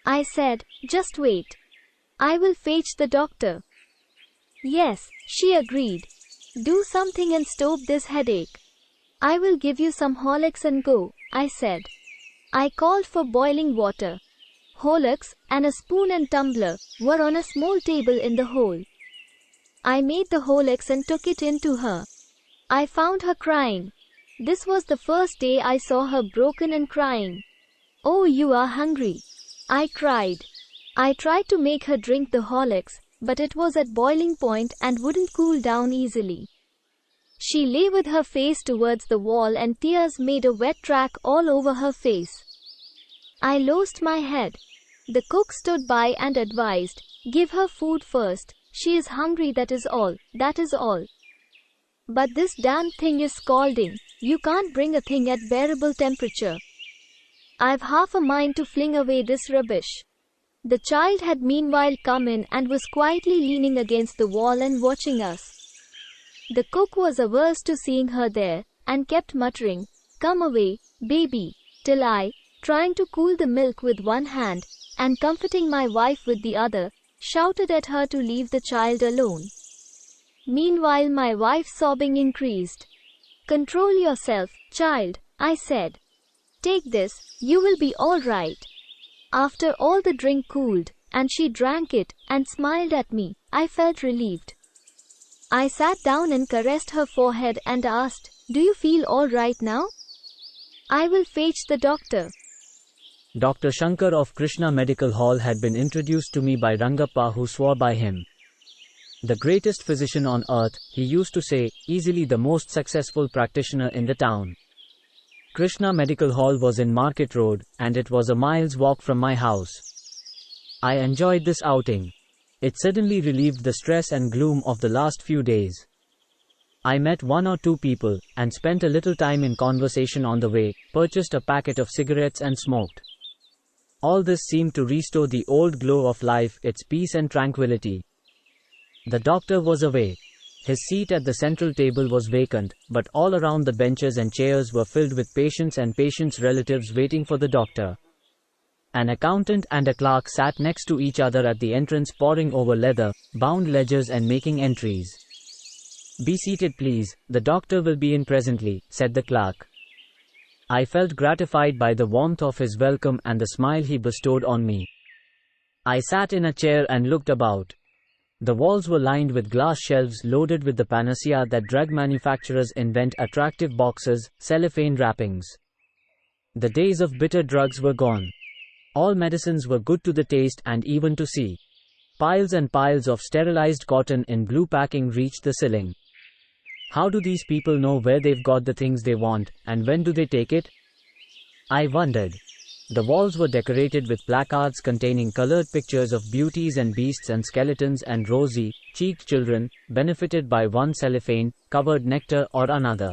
I said, just wait. I will fetch the doctor. Yes, she agreed. Do something and stop this headache. I will give you some Horlicks and go, I said. I called for boiling water. Horlicks, and a spoon and tumbler, were on a small table in the hall. I made the Horlicks and took it in to her. I found her crying. This was the first day I saw her broken and crying. Oh, you are hungry, I cried. I tried to make her drink the Horlicks, but it was at boiling point and wouldn't cool down easily. She lay with her face towards the wall and tears made a wet track all over her face. I lost my head. The cook stood by and advised, "Give her food first. She is hungry, that is all, that is all." But this damn thing is scalding. You can't bring a thing at bearable temperature. I've half a mind to fling away this rubbish. The child had meanwhile come in and was quietly leaning against the wall and watching us. The cook was averse to seeing her there, and kept muttering, "Come away, baby," till I, trying to cool the milk with one hand, and comforting my wife with the other, shouted at her to leave the child alone. Meanwhile my wife's sobbing increased. "Control yourself, child," I said. "Take this, you will be all right." After all the drink cooled, and she drank it, and smiled at me, I felt relieved. I sat down and caressed her forehead and asked, "Do you feel all right now?" "I will fetch the doctor." Dr. Shankar of Krishna Medical Hall had been introduced to me by Rangappa, who swore by him. The greatest physician on earth, he used to say, easily the most successful practitioner in the town. Krishna Medical Hall was in Market Road, and it was a mile's walk from my house. I enjoyed this outing. It suddenly relieved the stress and gloom of the last few days. I met one or two people, and spent a little time in conversation on the way, purchased a packet of cigarettes and smoked. All this seemed to restore the old glow of life, its peace and tranquility. The doctor was away. His seat at the central table was vacant, but all around the benches and chairs were filled with patients and patients' relatives waiting for the doctor. An accountant and a clerk sat next to each other at the entrance, poring over leather-bound ledgers and making entries. "Be seated, please, the doctor will be in presently," said the clerk. I felt gratified by the warmth of his welcome and the smile he bestowed on me. I sat in a chair and looked about. The walls were lined with glass shelves loaded with the panacea that drug manufacturers invent: attractive boxes, cellophane wrappings. The days of bitter drugs were gone. All medicines were good to the taste and even to see. Piles and piles of sterilized cotton in blue packing reached the ceiling. How do these people know where they've got the things they want, and when do they take it? I wondered. The walls were decorated with placards containing colored pictures of beauties and beasts and skeletons and rosy-cheeked children, benefited by one cellophane-covered nectar or another.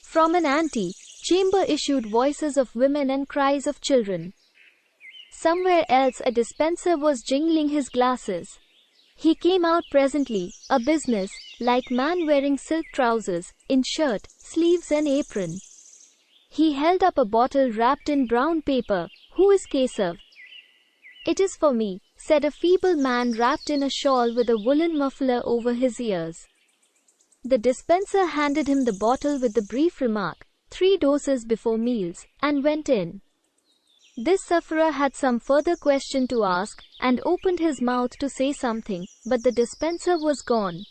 From an ante-chamber issued voices of women and cries of children. Somewhere else a dispenser was jingling his glasses. He came out presently, a business-like man wearing silk trousers, in shirt, sleeves and apron. He held up a bottle wrapped in brown paper. "Who is Kesav?" "It is for me," said a feeble man wrapped in a shawl with a woolen muffler over his ears. The dispenser handed him the bottle with the brief remark, 3 doses before meals, and went in. This sufferer had some further question to ask, and opened his mouth to say something, but the dispenser was gone.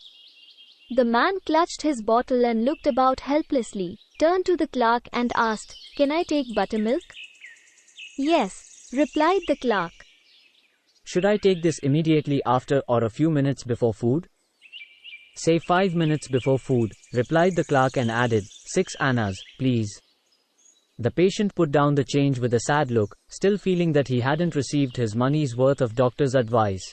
The man clutched his bottle and looked about helplessly, turned to the clerk and asked, "Can I take buttermilk?" "Yes," replied the clerk. "Should I take this immediately after or a few minutes before food?" "Say 5 minutes before food," replied the clerk and added, 6 annas, please." The patient put down the change with a sad look, still feeling that he hadn't received his money's worth of doctor's advice.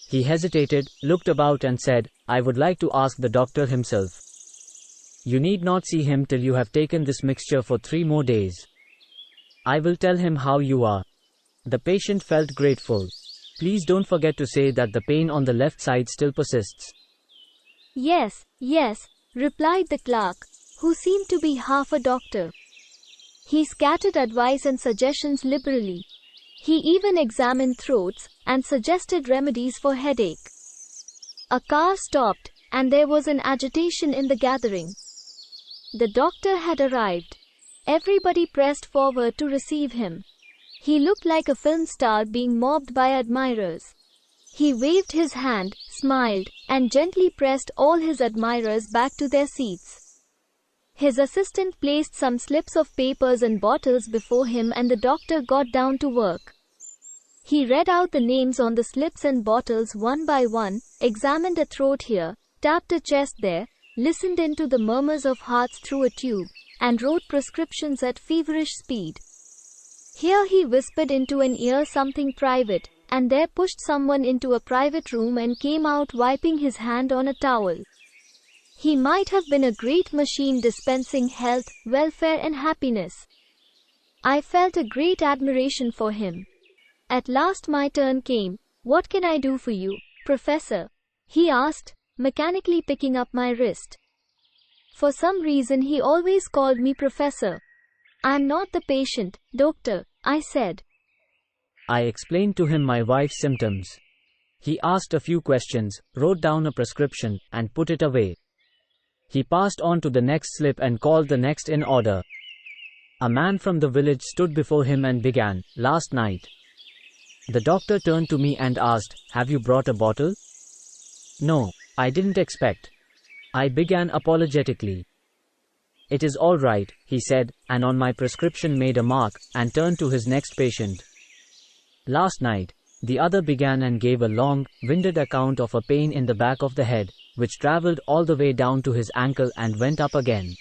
He hesitated, looked about and said, "I would like to ask the doctor himself." "You need not see him till you have taken this mixture for 3 more days. I will tell him how you are." The patient felt grateful. "Please don't forget to say that the pain on the left side still persists." "Yes, yes," replied the clerk, who seemed to be half a doctor. He scattered advice and suggestions liberally. He even examined throats, and suggested remedies for headache. A car stopped, and there was an agitation in the gathering. The doctor had arrived. Everybody pressed forward to receive him. He looked like a film star being mobbed by admirers. He waved his hand, smiled, and gently pressed all his admirers back to their seats. His assistant placed some slips of papers and bottles before him and the doctor got down to work. He read out the names on the slips and bottles one by one, examined a throat here, tapped a chest there, listened into the murmurs of hearts through a tube, and wrote prescriptions at feverish speed. Here he whispered into an ear something private, and there pushed someone into a private room and came out wiping his hand on a towel. He might have been a great machine dispensing health, welfare and happiness. I felt a great admiration for him. At last my turn came. "What can I do for you, Professor?" he asked, mechanically picking up my wrist. For some reason he always called me Professor. "I'm not the patient, Doctor," I said. I explained to him my wife's symptoms. He asked a few questions, wrote down a prescription, and put it away. He passed on to the next slip and called the next in order. A man from the village stood before him and began, "Last night." The doctor turned to me and asked, "Have you brought a bottle?" "No, I didn't expect." I began apologetically. "It is all right," he said, and on my prescription made a mark, and turned to his next patient. "Last night," the other began and gave a long, winded account of a pain in the back of the head, which traveled all the way down to his ankle and went up again.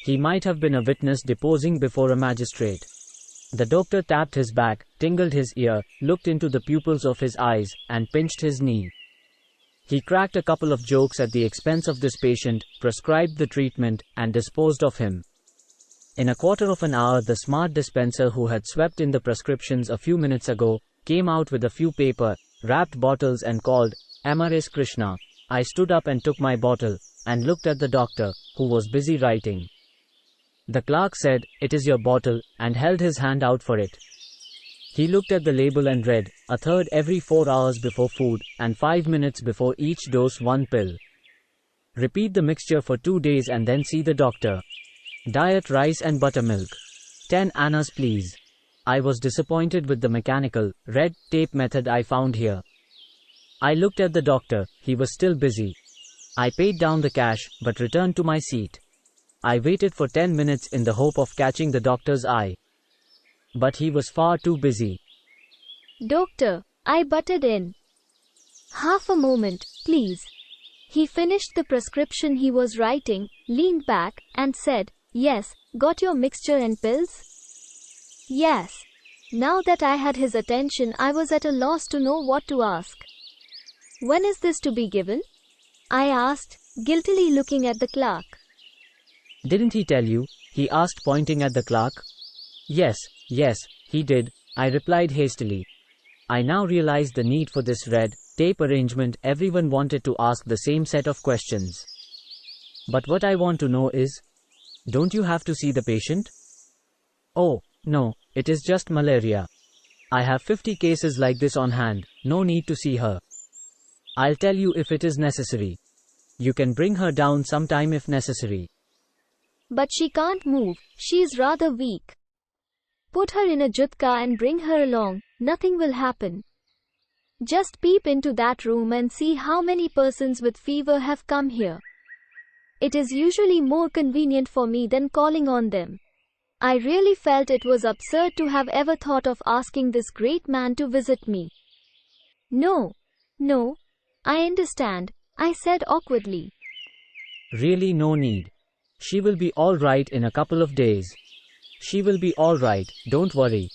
He might have been a witness deposing before a magistrate. The doctor tapped his back, tingled his ear, looked into the pupils of his eyes, and pinched his knee. He cracked a couple of jokes at the expense of this patient, prescribed the treatment, and disposed of him. In a quarter of an hour the smart dispenser who had swept in the prescriptions a few minutes ago, came out with a few paper-wrapped bottles and called, "M.R.S. Krishna." I stood up and took my bottle, and looked at the doctor, who was busy writing. The clerk said, "It is your bottle," and held his hand out for it. He looked at the label and read, "A third every 4 hours before food, and 5 minutes before each dose 1 pill. Repeat the mixture for 2 days and then see the doctor. Diet rice and buttermilk. 10 annas please." I was disappointed with the mechanical, red tape method I found here. I looked at the doctor, he was still busy. I paid down the cash, but returned to my seat. I waited for 10 minutes in the hope of catching the doctor's eye. But he was far too busy. "Doctor," I butted in. "Half a moment, please." He finished the prescription he was writing, leaned back, and said, "Yes, got your mixture and pills?" "Yes." Now that I had his attention, I was at a loss to know what to ask. "When is this to be given?" I asked, guiltily looking at the clerk. "Didn't he tell you?" he asked, pointing at the clerk. Yes, he did," I replied hastily. I now realized the need for this red tape arrangement. Everyone wanted to ask the same set of questions. But what I want to know is, don't you have to see the patient? "Oh, no, it is just malaria. I have 50 cases like this on hand, no need to see her. I'll tell you if it is necessary. You can bring her down sometime if necessary." "But she can't move, she's rather weak." "Put her in a jutka and bring her along, nothing will happen. Just peep into that room and see how many persons with fever have come here. It is usually more convenient for me than calling on them." I really felt it was absurd to have ever thought of asking this great man to visit me. No, I understand," I said awkwardly. "Really no need. She will be all right in a couple of days. She will be all right, don't worry."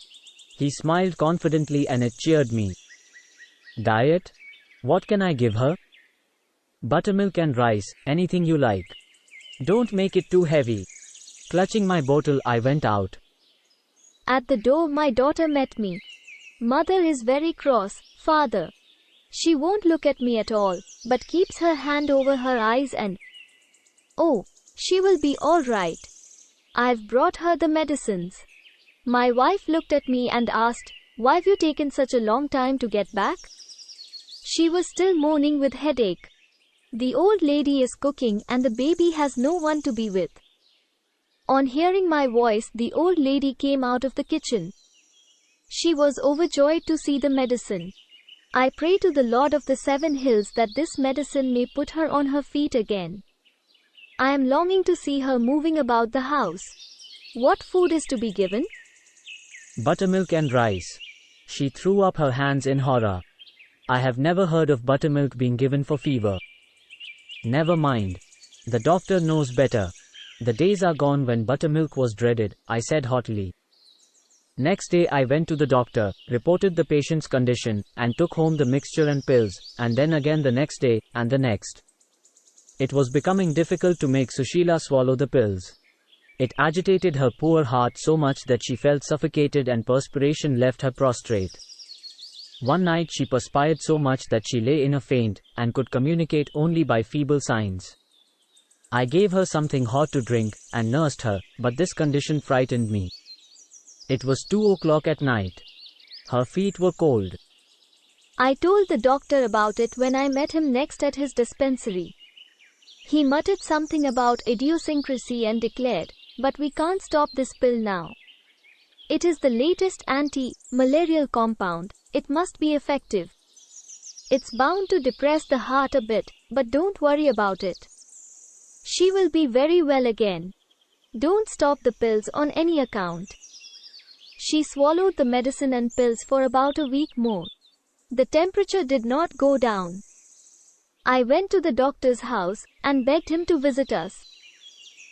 He smiled confidently and it cheered me. "Diet? What can I give her?" "Buttermilk and rice, anything you like. Don't make it too heavy." Clutching my bottle, I went out. At the door my daughter met me. "Mother is very cross, father. She won't look at me at all, but keeps her hand over her eyes and... Oh, she will be all right. I've brought her the medicines." My wife looked at me and asked, "Why've you taken such a long time to get back?" She was still moaning with headache. "The old lady is cooking and the baby has no one to be with." On hearing my voice, the old lady came out of the kitchen. She was overjoyed to see the medicine. I pray to the Lord of the 7 hills that this medicine may put her on her feet again. I am longing to see her moving about the house. What food is to be given? "Buttermilk and rice." She threw up her hands in horror. I have never heard of buttermilk being given for fever. Never mind. The doctor knows better. The days are gone when buttermilk was dreaded, I said haughtily. Next day I went to the doctor, reported the patient's condition, and took home the mixture and pills, and then again the next day, and the next. It was becoming difficult to make Sushila swallow the pills. It agitated her poor heart so much that she felt suffocated and perspiration left her prostrate. One night she perspired so much that she lay in a faint, and could communicate only by feeble signs. I gave her something hot to drink, and nursed her, but this condition frightened me. It was 2 o'clock at night. Her feet were cold. I told the doctor about it when I met him next at his dispensary. He muttered something about idiosyncrasy and declared, "But we can't stop this pill now. It is the latest anti-malarial compound. It must be effective. It's bound to depress the heart a bit, but don't worry about it. She will be very well again. Don't stop the pills on any account." She swallowed the medicine and pills for about a week more. The temperature did not go down. I went to the doctor's house and begged him to visit us.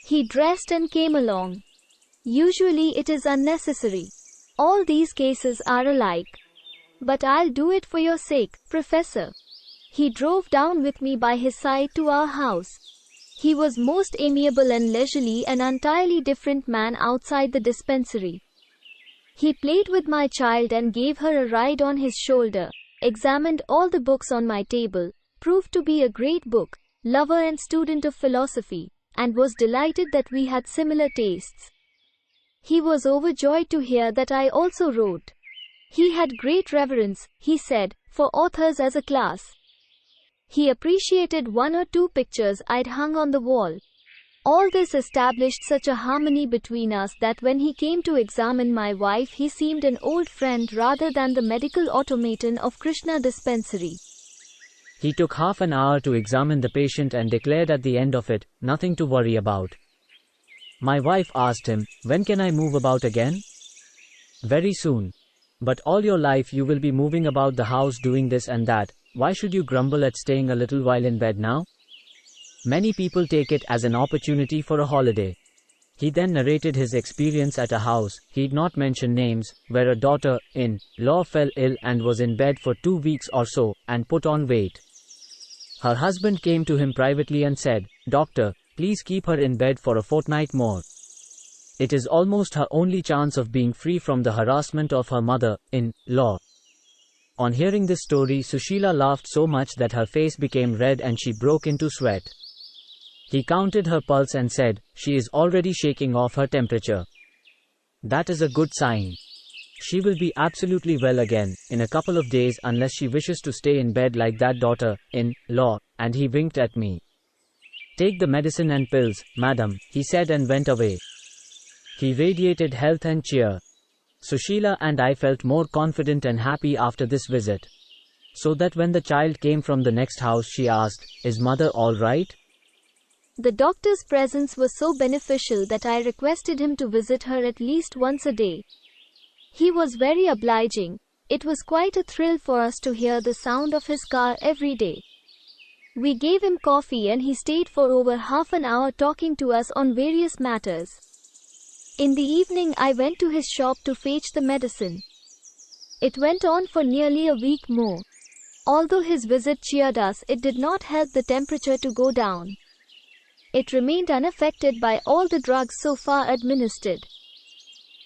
He dressed and came along. Usually it is unnecessary. All these cases are alike. But I'll do it for your sake, Professor. He drove down with me by his side to our house. He was most amiable and leisurely, an entirely different man outside the dispensary. He played with my child and gave her a ride on his shoulder, examined all the books on my table, proved to be a great book lover and student of philosophy, and was delighted that we had similar tastes. He was overjoyed to hear that I also wrote. He had great reverence, he said, for authors as a class. He appreciated 1 or 2 pictures I'd hung on the wall. All this established such a harmony between us that when he came to examine my wife he seemed an old friend rather than the medical automaton of Krishna dispensary. He took half an hour to examine the patient and declared at the end of it, "Nothing to worry about." My wife asked him, "When can I move about again?" "Very soon. But all your life you will be moving about the house doing this and that. Why should you grumble at staying a little while in bed now? Many people take it as an opportunity for a holiday." He then narrated his experience at a house, he'd not mention names, where a daughter-in-law fell ill and was in bed for 2 weeks or so, and put on weight. Her husband came to him privately and said, "Doctor, please keep her in bed for a fortnight more. It is almost her only chance of being free from the harassment of her mother-in-law." On hearing this story, Sushila laughed so much that her face became red and she broke into sweat. He counted her pulse and said, "She is already shaking off her temperature. That is a good sign. She will be absolutely well again in a couple of days unless she wishes to stay in bed like that daughter-in-law," and he winked at me. "Take the medicine and pills, madam," he said and went away. He radiated health and cheer. Sushila and I felt more confident and happy after this visit. So that when the child came from the next house she asked, "Is mother all right?" The doctor's presence was so beneficial that I requested him to visit her at least once a day. He was very obliging. It was quite a thrill for us to hear the sound of his car every day. We gave him coffee and he stayed for over half an hour talking to us on various matters. In the evening I went to his shop to fetch the medicine. It went on for nearly a week more. Although his visit cheered us, it did not help the temperature to go down. It remained unaffected by all the drugs so far administered.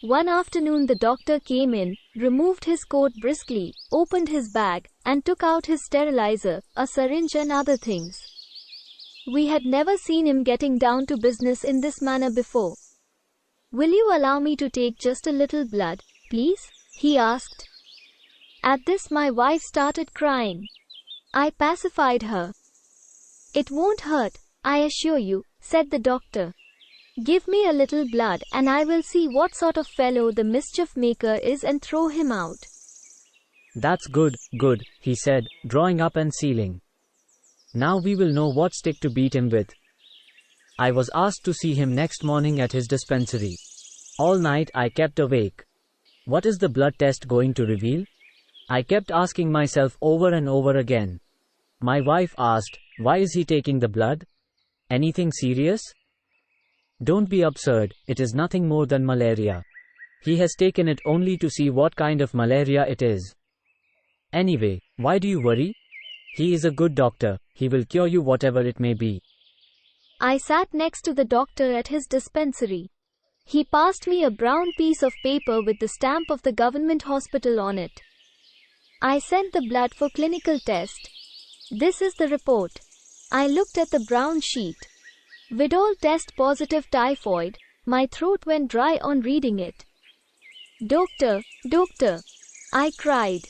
One afternoon the doctor came in, removed his coat briskly, opened his bag, and took out his sterilizer, a syringe and other things. We had never seen him getting down to business in this manner before. "Will you allow me to take just a little blood, please?" he asked. At this my wife started crying. I pacified her. "It won't hurt, I assure you," said the doctor. "Give me a little blood and I will see what sort of fellow the mischief maker is and throw him out." "That's good, he said, drawing up and sealing. "Now we will know what stick to beat him with." I was asked to see him next morning at his dispensary. All night I kept awake. What is the blood test going to reveal? I kept asking myself over and over again. My wife asked, "Why is he taking the blood? Anything serious?" "Don't be absurd, it is nothing more than malaria. He has taken it only to see what kind of malaria it is. Anyway, why do you worry? He is a good doctor, he will cure you whatever it may be." I sat next to the doctor at his dispensary. He passed me a brown piece of paper with the stamp of the government hospital on it. I sent the blood for clinical test. This is the report. I looked at the brown sheet. Vidal test positive typhoid. My throat went dry on reading it. "Doctor, doctor," I cried.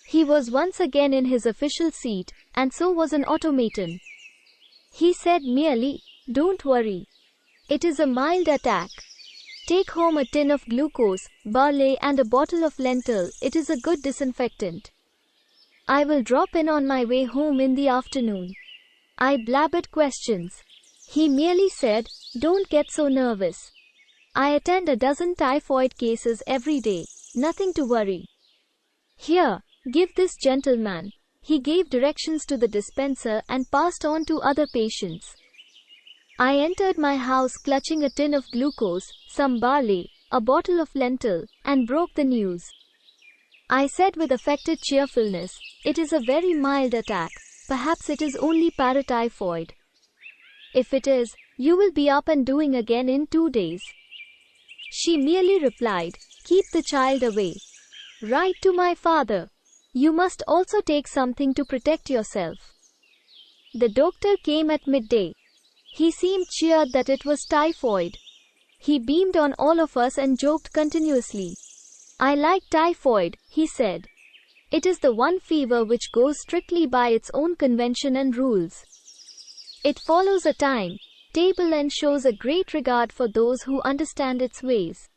He was once again in his official seat, and so was an automaton. He said merely, "Don't worry. It is a mild attack. Take home a tin of glucose, barley and a bottle of lentil, it is a good disinfectant. I will drop in on my way home in the afternoon." I blabbered questions. He merely said, "Don't get so nervous. I attend a dozen typhoid cases every day, nothing to worry. Here, give this gentleman." He gave directions to the dispenser and passed on to other patients. I entered my house clutching a tin of glucose, some barley, a bottle of lentil, and broke the news. I said with affected cheerfulness, "It is a very mild attack. Perhaps it is only paratyphoid. If it is, you will be up and doing again in 2 days." She merely replied, "Keep the child away. Write to my father. You must also take something to protect yourself." The doctor came at midday. He seemed cheered that it was typhoid. He beamed on all of us and joked continuously. "I like typhoid," he said. "It is the one fever which goes strictly by its own convention and rules. It follows a time table and shows a great regard for those who understand its ways.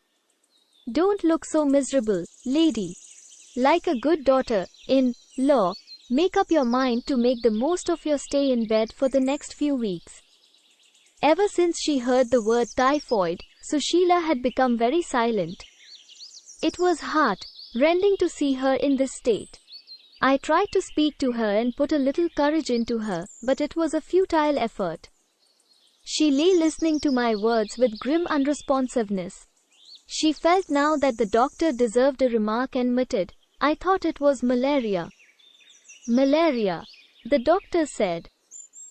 Don't look so miserable, lady. Like a good daughter-in-law, make up your mind to make the most of your stay in bed for the next few weeks." Ever since she heard the word typhoid, Sushila had become very silent. It was heart-rending to see her in this state. I tried to speak to her and put a little courage into her, but it was a futile effort. She lay listening to my words with grim unresponsiveness. She felt now that the doctor deserved a remark and muttered, "I thought it was malaria." "Malaria," the doctor said.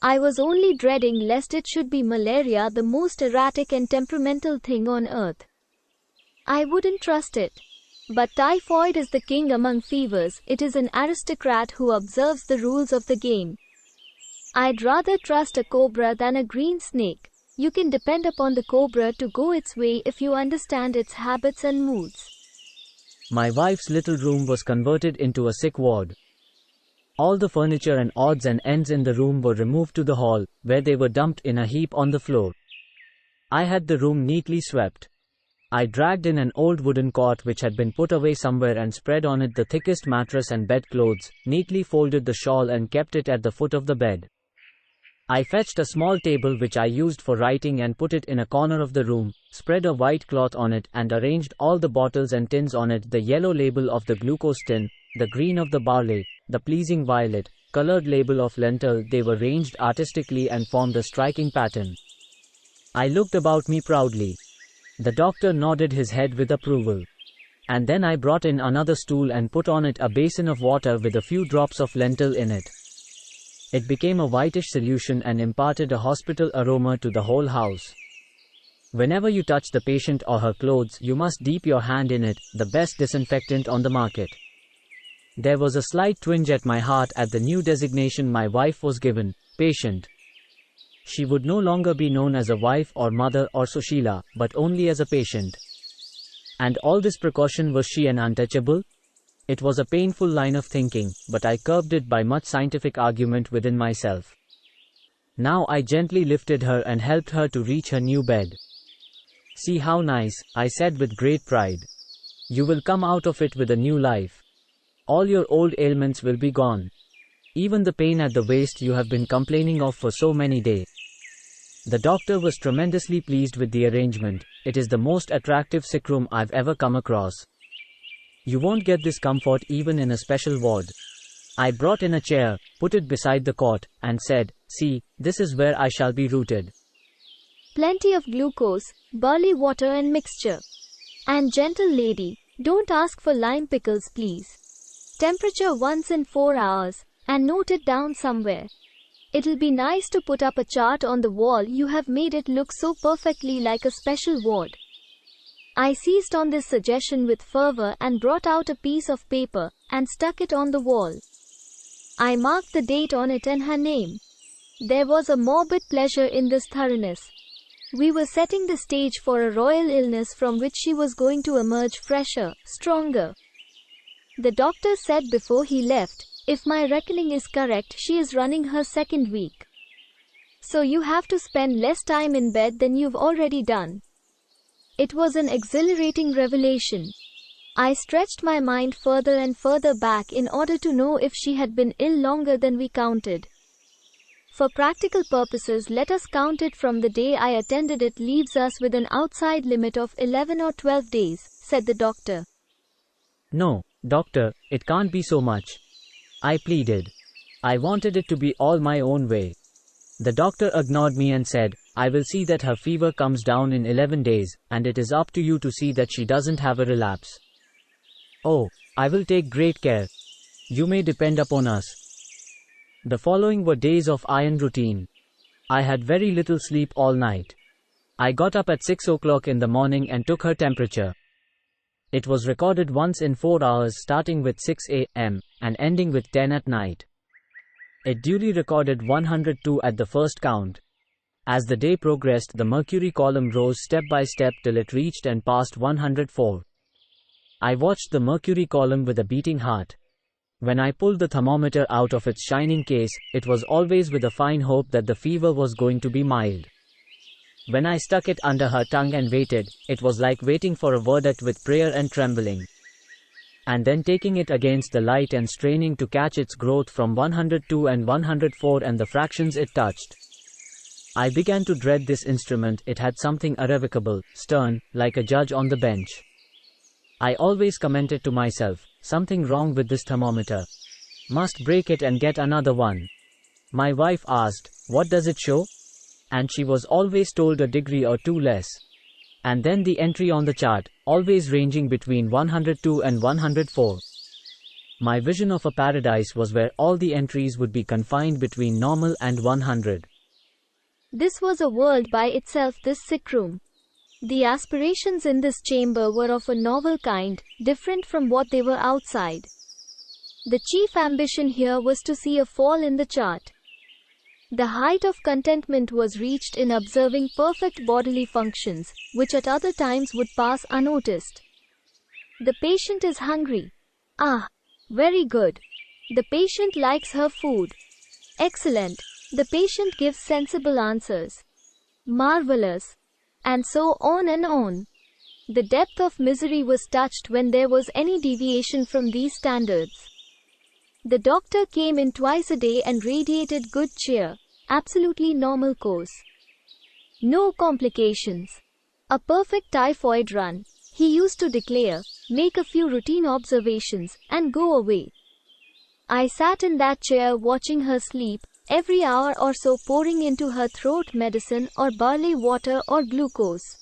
I was only dreading lest it should be malaria, the most erratic and temperamental thing on earth. I wouldn't trust it. But typhoid is the king among fevers, it is an aristocrat who observes the rules of the game. I'd rather trust a cobra than a green snake. You can depend upon the cobra to go its way if you understand its habits and moods. My wife's little room was converted into a sick ward. All the furniture and odds and ends in the room were removed to the hall, where they were dumped in a heap on the floor. I had the room neatly swept. I dragged in an old wooden cot which had been put away somewhere and spread on it the thickest mattress and bedclothes, neatly folded the shawl and kept it at the foot of the bed. I fetched a small table which I used for writing and put it in a corner of the room, spread a white cloth on it and arranged all the bottles and tins on it, the yellow label of the glucose tin, the green of the barley, the pleasing violet, colored label of lentil. They were ranged artistically and formed a striking pattern. I looked about me proudly. The doctor nodded his head with approval. And then I brought in another stool and put on it a basin of water with a few drops of lentil in it. It became a whitish solution and imparted a hospital aroma to the whole house. Whenever you touch the patient or her clothes, you must dip your hand in it, the best disinfectant on the market. There was a slight twinge at my heart at the new designation my wife was given, patient. She would no longer be known as a wife or mother or Sushila, but only as a patient. And all this precaution, was she an untouchable? It was a painful line of thinking, but I curbed it by much scientific argument within myself. Now I gently lifted her and helped her to reach her new bed. "See how nice," I said with great pride. "You will come out of it with a new life. All your old ailments will be gone. Even the pain at the waist you have been complaining of for so many days." The doctor was tremendously pleased with the arrangement. "It is the most attractive sick room I've ever come across. You won't get this comfort even in a special ward. I brought in a chair, put it beside the cot, and said, "See, this is where I shall be rooted. Plenty of glucose, barley water and mixture. And gentle lady, don't ask for lime pickles please. Temperature once in 4 hours, and note it down somewhere. It'll be nice to put up a chart on the wall. You have made it look so perfectly like a special ward." I seized on this suggestion with fervor and brought out a piece of paper and stuck it on the wall. I marked the date on it and her name. There was a morbid pleasure in this thoroughness. We were setting the stage for a royal illness from which she was going to emerge fresher, stronger. The doctor said before he left, "If my reckoning is correct, she is running her second week. So you have to spend less time in bed than you've already done." It was an exhilarating revelation. I stretched my mind further and further back in order to know if she had been ill longer than we counted. For practical purposes, let us count it from the day I attended. It leaves us with an outside limit of 11 or 12 days, said the doctor. "No, doctor, it can't be so much," I pleaded. I wanted it to be all my own way. The doctor ignored me and said, "I will see that her fever comes down in 11 days, and it is up to you to see that she doesn't have a relapse." "Oh, I will take great care. You may depend upon us." The following were days of iron routine. I had very little sleep all night. I got up at 6 o'clock in the morning and took her temperature. It was recorded once in 4 hours, starting with 6 a.m. and ending with 10 at night. It duly recorded 102 at the first count. As the day progressed, the mercury column rose step by step till it reached and passed 104. I watched the mercury column with a beating heart. When I pulled the thermometer out of its shining case, it was always with a fine hope that the fever was going to be mild. When I stuck it under her tongue and waited, it was like waiting for a verdict with prayer and trembling. And then taking it against the light and straining to catch its growth from 102 and 104 and the fractions it touched. I began to dread this instrument. It had something irrevocable, stern, like a judge on the bench. I always commented to myself, "Something wrong with this thermometer. Must break it and get another one." My wife asked, "What does it show?" And she was always told a degree or two less. And then the entry on the chart, always ranging between 102 and 104. My vision of a paradise was where all the entries would be confined between normal and 100. This was a world by itself, this sick room. The aspirations in this chamber were of a novel kind, different from what they were outside. The chief ambition here was to see a fall in the chart. The height of contentment was reached in observing perfect bodily functions, which at other times would pass unnoticed. The patient is hungry. Ah, very good. The patient likes her food. Excellent. The patient gives sensible answers. Marvelous. And so on and on. The depth of misery was touched when there was any deviation from these standards. The doctor came in twice a day and radiated good cheer. Absolutely normal course. No complications. A perfect typhoid run, he used to declare, make a few routine observations, and go away. I sat in that chair watching her sleep, every hour or so pouring into her throat medicine or barley water or glucose.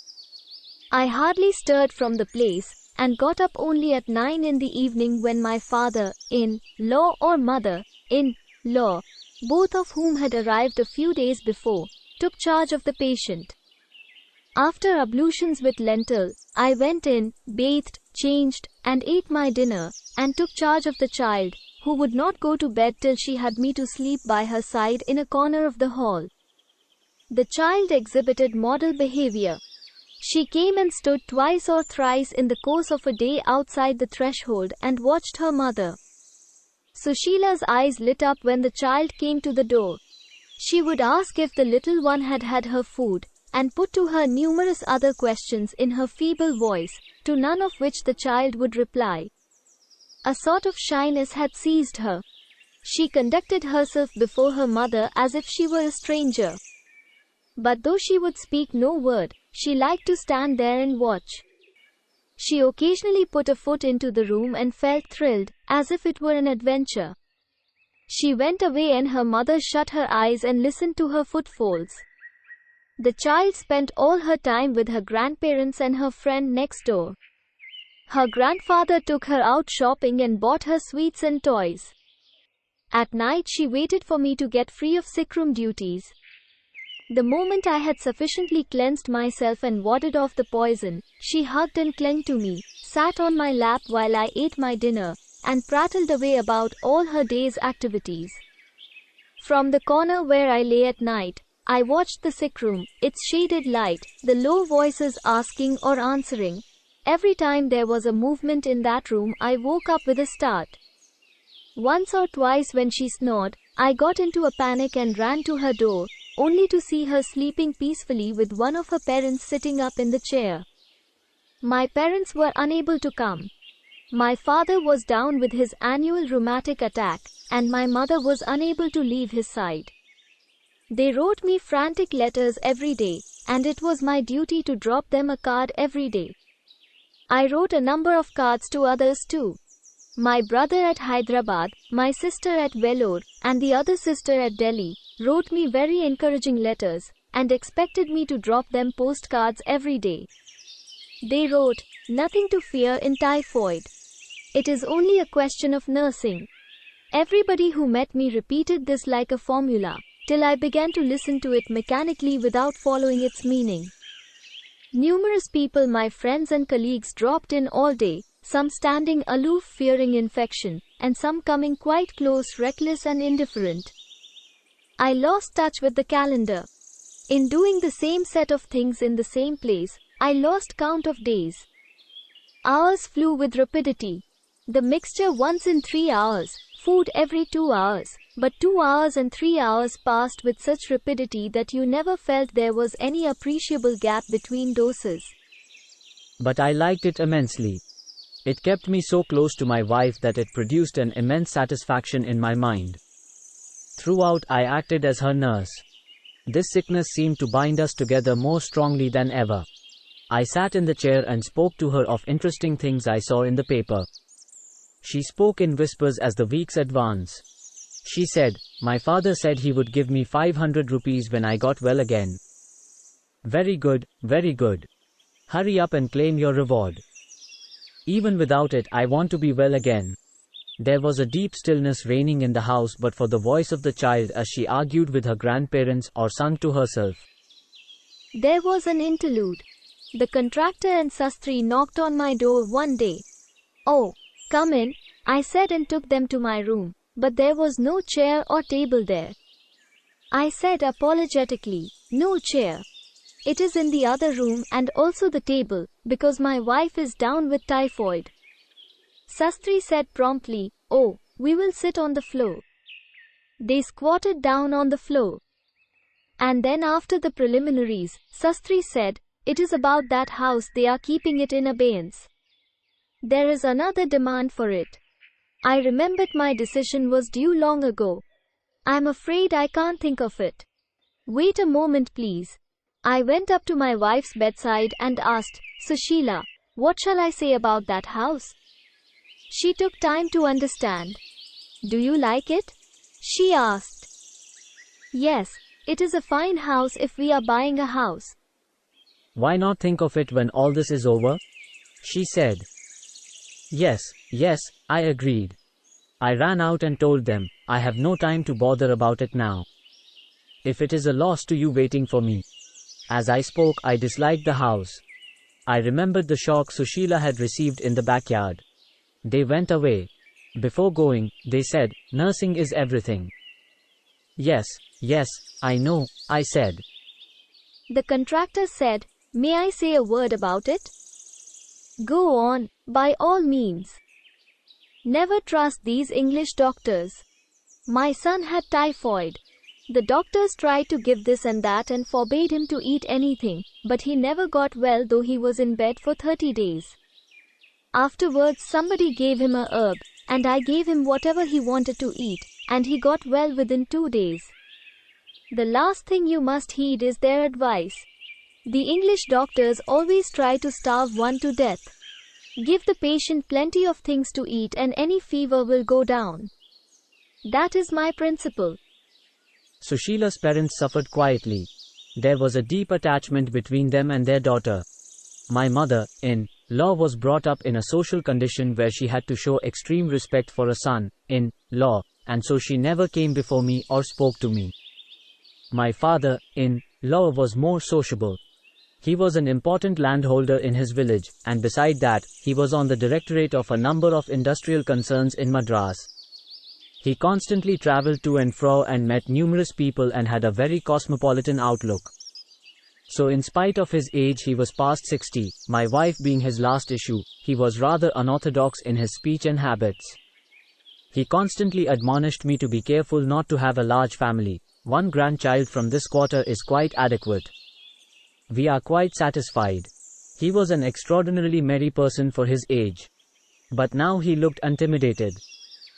I hardly stirred from the place, and got up only at 9 in the evening when my father-in-law or mother-in-law, both of whom had arrived a few days before, took charge of the patient. After ablutions with lentil, I went in, bathed, changed, and ate my dinner, and took charge of the child, who would not go to bed till she had me to sleep by her side in a corner of the hall. The child exhibited model behavior. She came and stood twice or thrice in the course of a day outside the threshold and watched her mother. Susheila's eyes lit up when the child came to the door. She would ask if the little one had had her food, and put to her numerous other questions in her feeble voice, to none of which the child would reply. A sort of shyness had seized her. She conducted herself before her mother as if she were a stranger. But though she would speak no word, she liked to stand there and watch. She occasionally put a foot into the room and felt thrilled, as if it were an adventure. She went away and her mother shut her eyes and listened to her footfalls. The child spent all her time with her grandparents and her friend next door. Her grandfather took her out shopping and bought her sweets and toys. At night she waited for me to get free of sickroom duties. The moment I had sufficiently cleansed myself and warded off the poison, she hugged and clung to me, sat on my lap while I ate my dinner, and prattled away about all her day's activities. From the corner where I lay at night, I watched the sick room, its shaded light, the low voices asking or answering. Every time there was a movement in that room, I woke up with a start. Once or twice when she snored, I got into a panic and ran to her door, only to see her sleeping peacefully with one of her parents sitting up in the chair. My parents were unable to come. My father was down with his annual rheumatic attack, and my mother was unable to leave his side. They wrote me frantic letters every day, and it was my duty to drop them a card every day. I wrote a number of cards to others too. My brother at Hyderabad, my sister at Vellore, and the other sister at Delhi wrote me very encouraging letters, and expected me to drop them postcards every day. They wrote, "Nothing to fear in typhoid. It is only a question of nursing." Everybody who met me repeated this like a formula, till I began to listen to it mechanically without following its meaning. Numerous people, my friends and colleagues, dropped in all day, some standing aloof fearing infection, and some coming quite close reckless and indifferent. I lost touch with the calendar. In doing the same set of things in the same place, I lost count of days. Hours flew with rapidity. The mixture once in 3 hours, food every 2 hours, but 2 hours and 3 hours passed with such rapidity that you never felt there was any appreciable gap between doses. But I liked it immensely. It kept me so close to my wife that it produced an immense satisfaction in my mind. Throughout I acted as her nurse. This sickness seemed to bind us together more strongly than ever. I sat in the chair and spoke to her of interesting things I saw in the paper. She spoke in whispers as the weeks advanced. She said, "My father said he would give me 500 rupees when I got well again. Very good, very good. Hurry up and claim your reward. Even without it, I want to be well again." There was a deep stillness reigning in the house but for the voice of the child as she argued with her grandparents or sung to herself. There was an interlude. The contractor and Sastri knocked on my door one day. "Oh, come in," I said and took them to my room, but there was no chair or table there. I said apologetically, "No chair. It is in the other room and also the table, because my wife is down with typhoid." Sastri said promptly, "Oh, we will sit on the floor." They squatted down on the floor. And then after the preliminaries, Sastri said, "It is about that house, they are keeping it in abeyance. There is another demand for it. I remembered my decision was due long ago. I'm afraid I can't think of it. Wait a moment please." I went up to my wife's bedside and asked, "Sushila, what shall I say about that house?" She took time to understand. "Do you like it?" she asked. "Yes, it is a fine house if we are buying a house." "Why not think of it when all this is over?" she said. Yes, I agreed. I ran out and told them, "I have no time to bother about it now. If it is a loss to you waiting for me." As I spoke, I disliked the house. I remembered the shock Sushila had received in the backyard. They went away. Before going, they said, "Nursing is everything." Yes, I know," I said. The contractor said, "May I say a word about it?" "Go on, by all means. Never trust these English doctors. My son had typhoid. The doctors tried to give this and that and forbade him to eat anything, but he never got well though he was in bed for 30 days. Afterwards somebody gave him a herb, and I gave him whatever he wanted to eat, and he got well within 2 days. The last thing you must heed is their advice. The English doctors always try to starve one to death. Give the patient plenty of things to eat and any fever will go down. That is my principle. Susheila's parents suffered quietly. There was a deep attachment between them and their daughter. My mother-in-law was brought up in a social condition where she had to show extreme respect for a son-in-law, and so she never came before me or spoke to me. My father-in-law was more sociable. He was an important landholder in his village, and beside that, he was on the directorate of a number of industrial concerns in Madras. He constantly traveled to and fro and met numerous people and had a very cosmopolitan outlook. So in spite of his age, he was past 60, my wife being his last issue, he was rather unorthodox in his speech and habits. He constantly admonished me to be careful not to have a large family. One grandchild from this quarter is quite adequate. We are quite satisfied. He was an extraordinarily merry person for his age. But now he looked intimidated.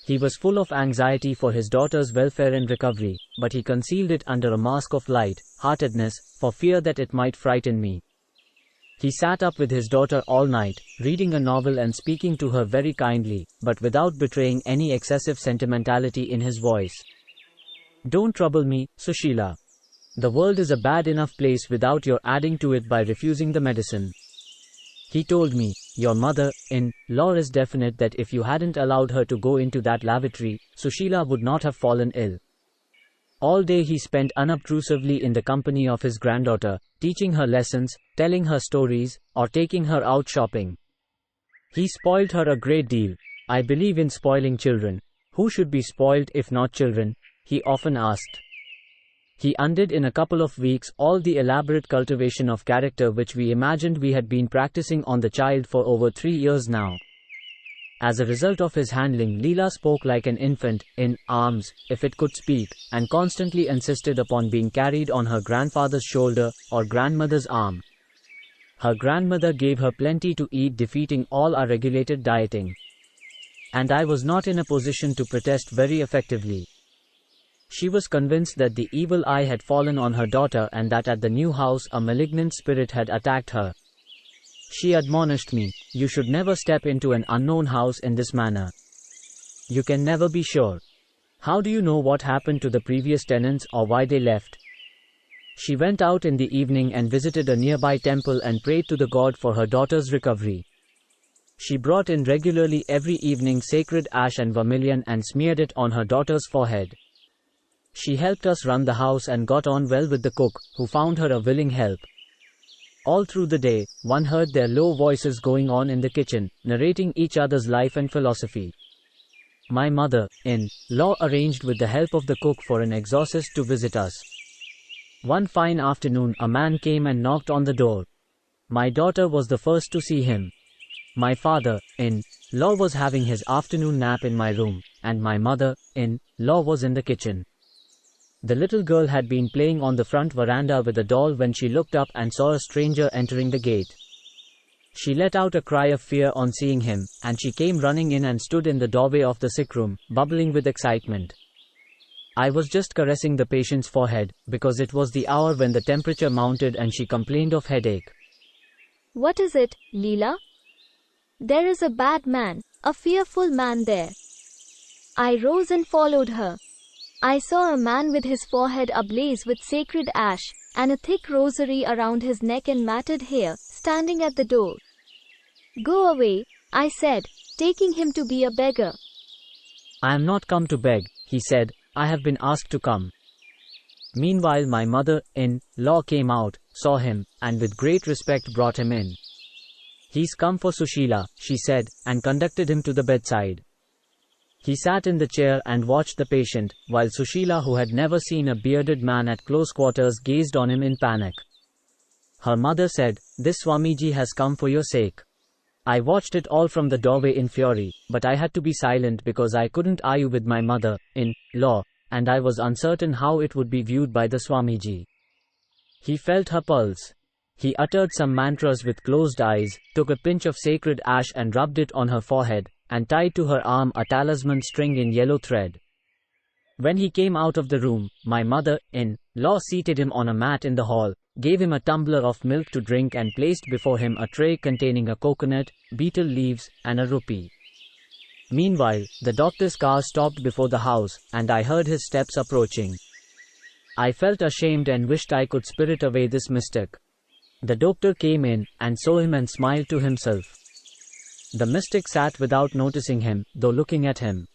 He was full of anxiety for his daughter's welfare and recovery, but he concealed it under a mask of light-heartedness, for fear that it might frighten me. He sat up with his daughter all night, reading a novel and speaking to her very kindly, but without betraying any excessive sentimentality in his voice. Don't trouble me, Susheila. The world is a bad enough place without your adding to it by refusing the medicine. He told me, your mother-in-law is definite that if you hadn't allowed her to go into that lavatory, Susheila would not have fallen ill. All day he spent unobtrusively in the company of his granddaughter, teaching her lessons, telling her stories, or taking her out shopping. He spoiled her a great deal. I believe in spoiling children. Who should be spoiled if not children? He often asked. He undid in a couple of weeks all the elaborate cultivation of character which we imagined we had been practicing on the child for over 3 years now. As a result of his handling, Leela spoke like an infant, in arms, if it could speak, and constantly insisted upon being carried on her grandfather's shoulder, or grandmother's arm. Her grandmother gave her plenty to eat, defeating all our regulated dieting. And I was not in a position to protest very effectively. She was convinced that the evil eye had fallen on her daughter and that at the new house a malignant spirit had attacked her. She admonished me, you should never step into an unknown house in this manner. You can never be sure. How do you know what happened to the previous tenants or why they left? She went out in the evening and visited a nearby temple and prayed to the god for her daughter's recovery. She brought in regularly every evening sacred ash and vermilion and smeared it on her daughter's forehead. She helped us run the house and got on well with the cook, who found her a willing help. All through the day, one heard their low voices going on in the kitchen, narrating each other's life and philosophy. My mother-in-law arranged with the help of the cook for an exorcist to visit us. One fine afternoon, a man came and knocked on the door. My daughter was the first to see him. My father-in-law was having his afternoon nap in my room, and my mother-in-law was in the kitchen. The little girl had been playing on the front veranda with a doll when she looked up and saw a stranger entering the gate. She let out a cry of fear on seeing him, and she came running in and stood in the doorway of the sick room, bubbling with excitement. I was just caressing the patient's forehead, because it was the hour when the temperature mounted and she complained of headache. What is it, Leela? There is a bad man, a fearful man there. I rose and followed her. I saw a man with his forehead ablaze with sacred ash, and a thick rosary around his neck and matted hair, standing at the door. Go away, I said, taking him to be a beggar. I am not come to beg, he said, I have been asked to come. Meanwhile my mother-in-law came out, saw him, and with great respect brought him in. He's come for Susheila, she said, and conducted him to the bedside. He sat in the chair and watched the patient, while Susheila, who had never seen a bearded man at close quarters, gazed on him in panic. Her mother said, "This Swamiji has come for your sake." I watched it all from the doorway in fury, but I had to be silent because I couldn't argue with my mother-in-law, and I was uncertain how it would be viewed by the Swamiji. He felt her pulse. He uttered some mantras with closed eyes, took a pinch of sacred ash and rubbed it on her forehead, and tied to her arm a talisman string in yellow thread. When he came out of the room, my mother-in-law seated him on a mat in the hall, gave him a tumbler of milk to drink and placed before him a tray containing a coconut, betel leaves, and a rupee. Meanwhile, the doctor's car stopped before the house, and I heard his steps approaching. I felt ashamed and wished I could spirit away this mystic. The doctor came in, and saw him and smiled to himself. The mystic sat without noticing him, though looking at him.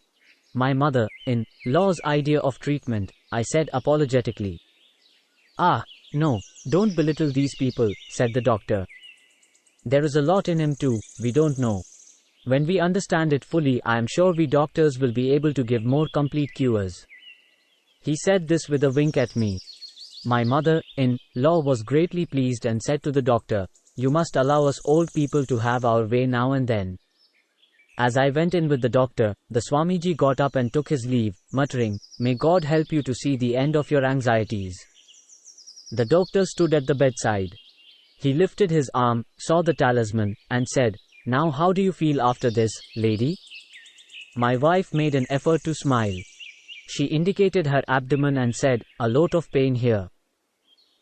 My mother-in-law's idea of treatment, I said apologetically. Ah, no, don't belittle these people, said the doctor. There is a lot in him too, we don't know. When we understand it fully, I am sure we doctors will be able to give more complete cures. He said this with a wink at me. My mother-in-law was greatly pleased and said to the doctor, "You must allow us old people to have our way now and then." As I went in with the doctor, the Swamiji got up and took his leave, muttering, "May God help you to see the end of your anxieties." The doctor stood at the bedside. He lifted his arm, saw the talisman, and said, "Now how do you feel after this, lady?" My wife made an effort to smile. She indicated her abdomen and said, "A lot of pain here."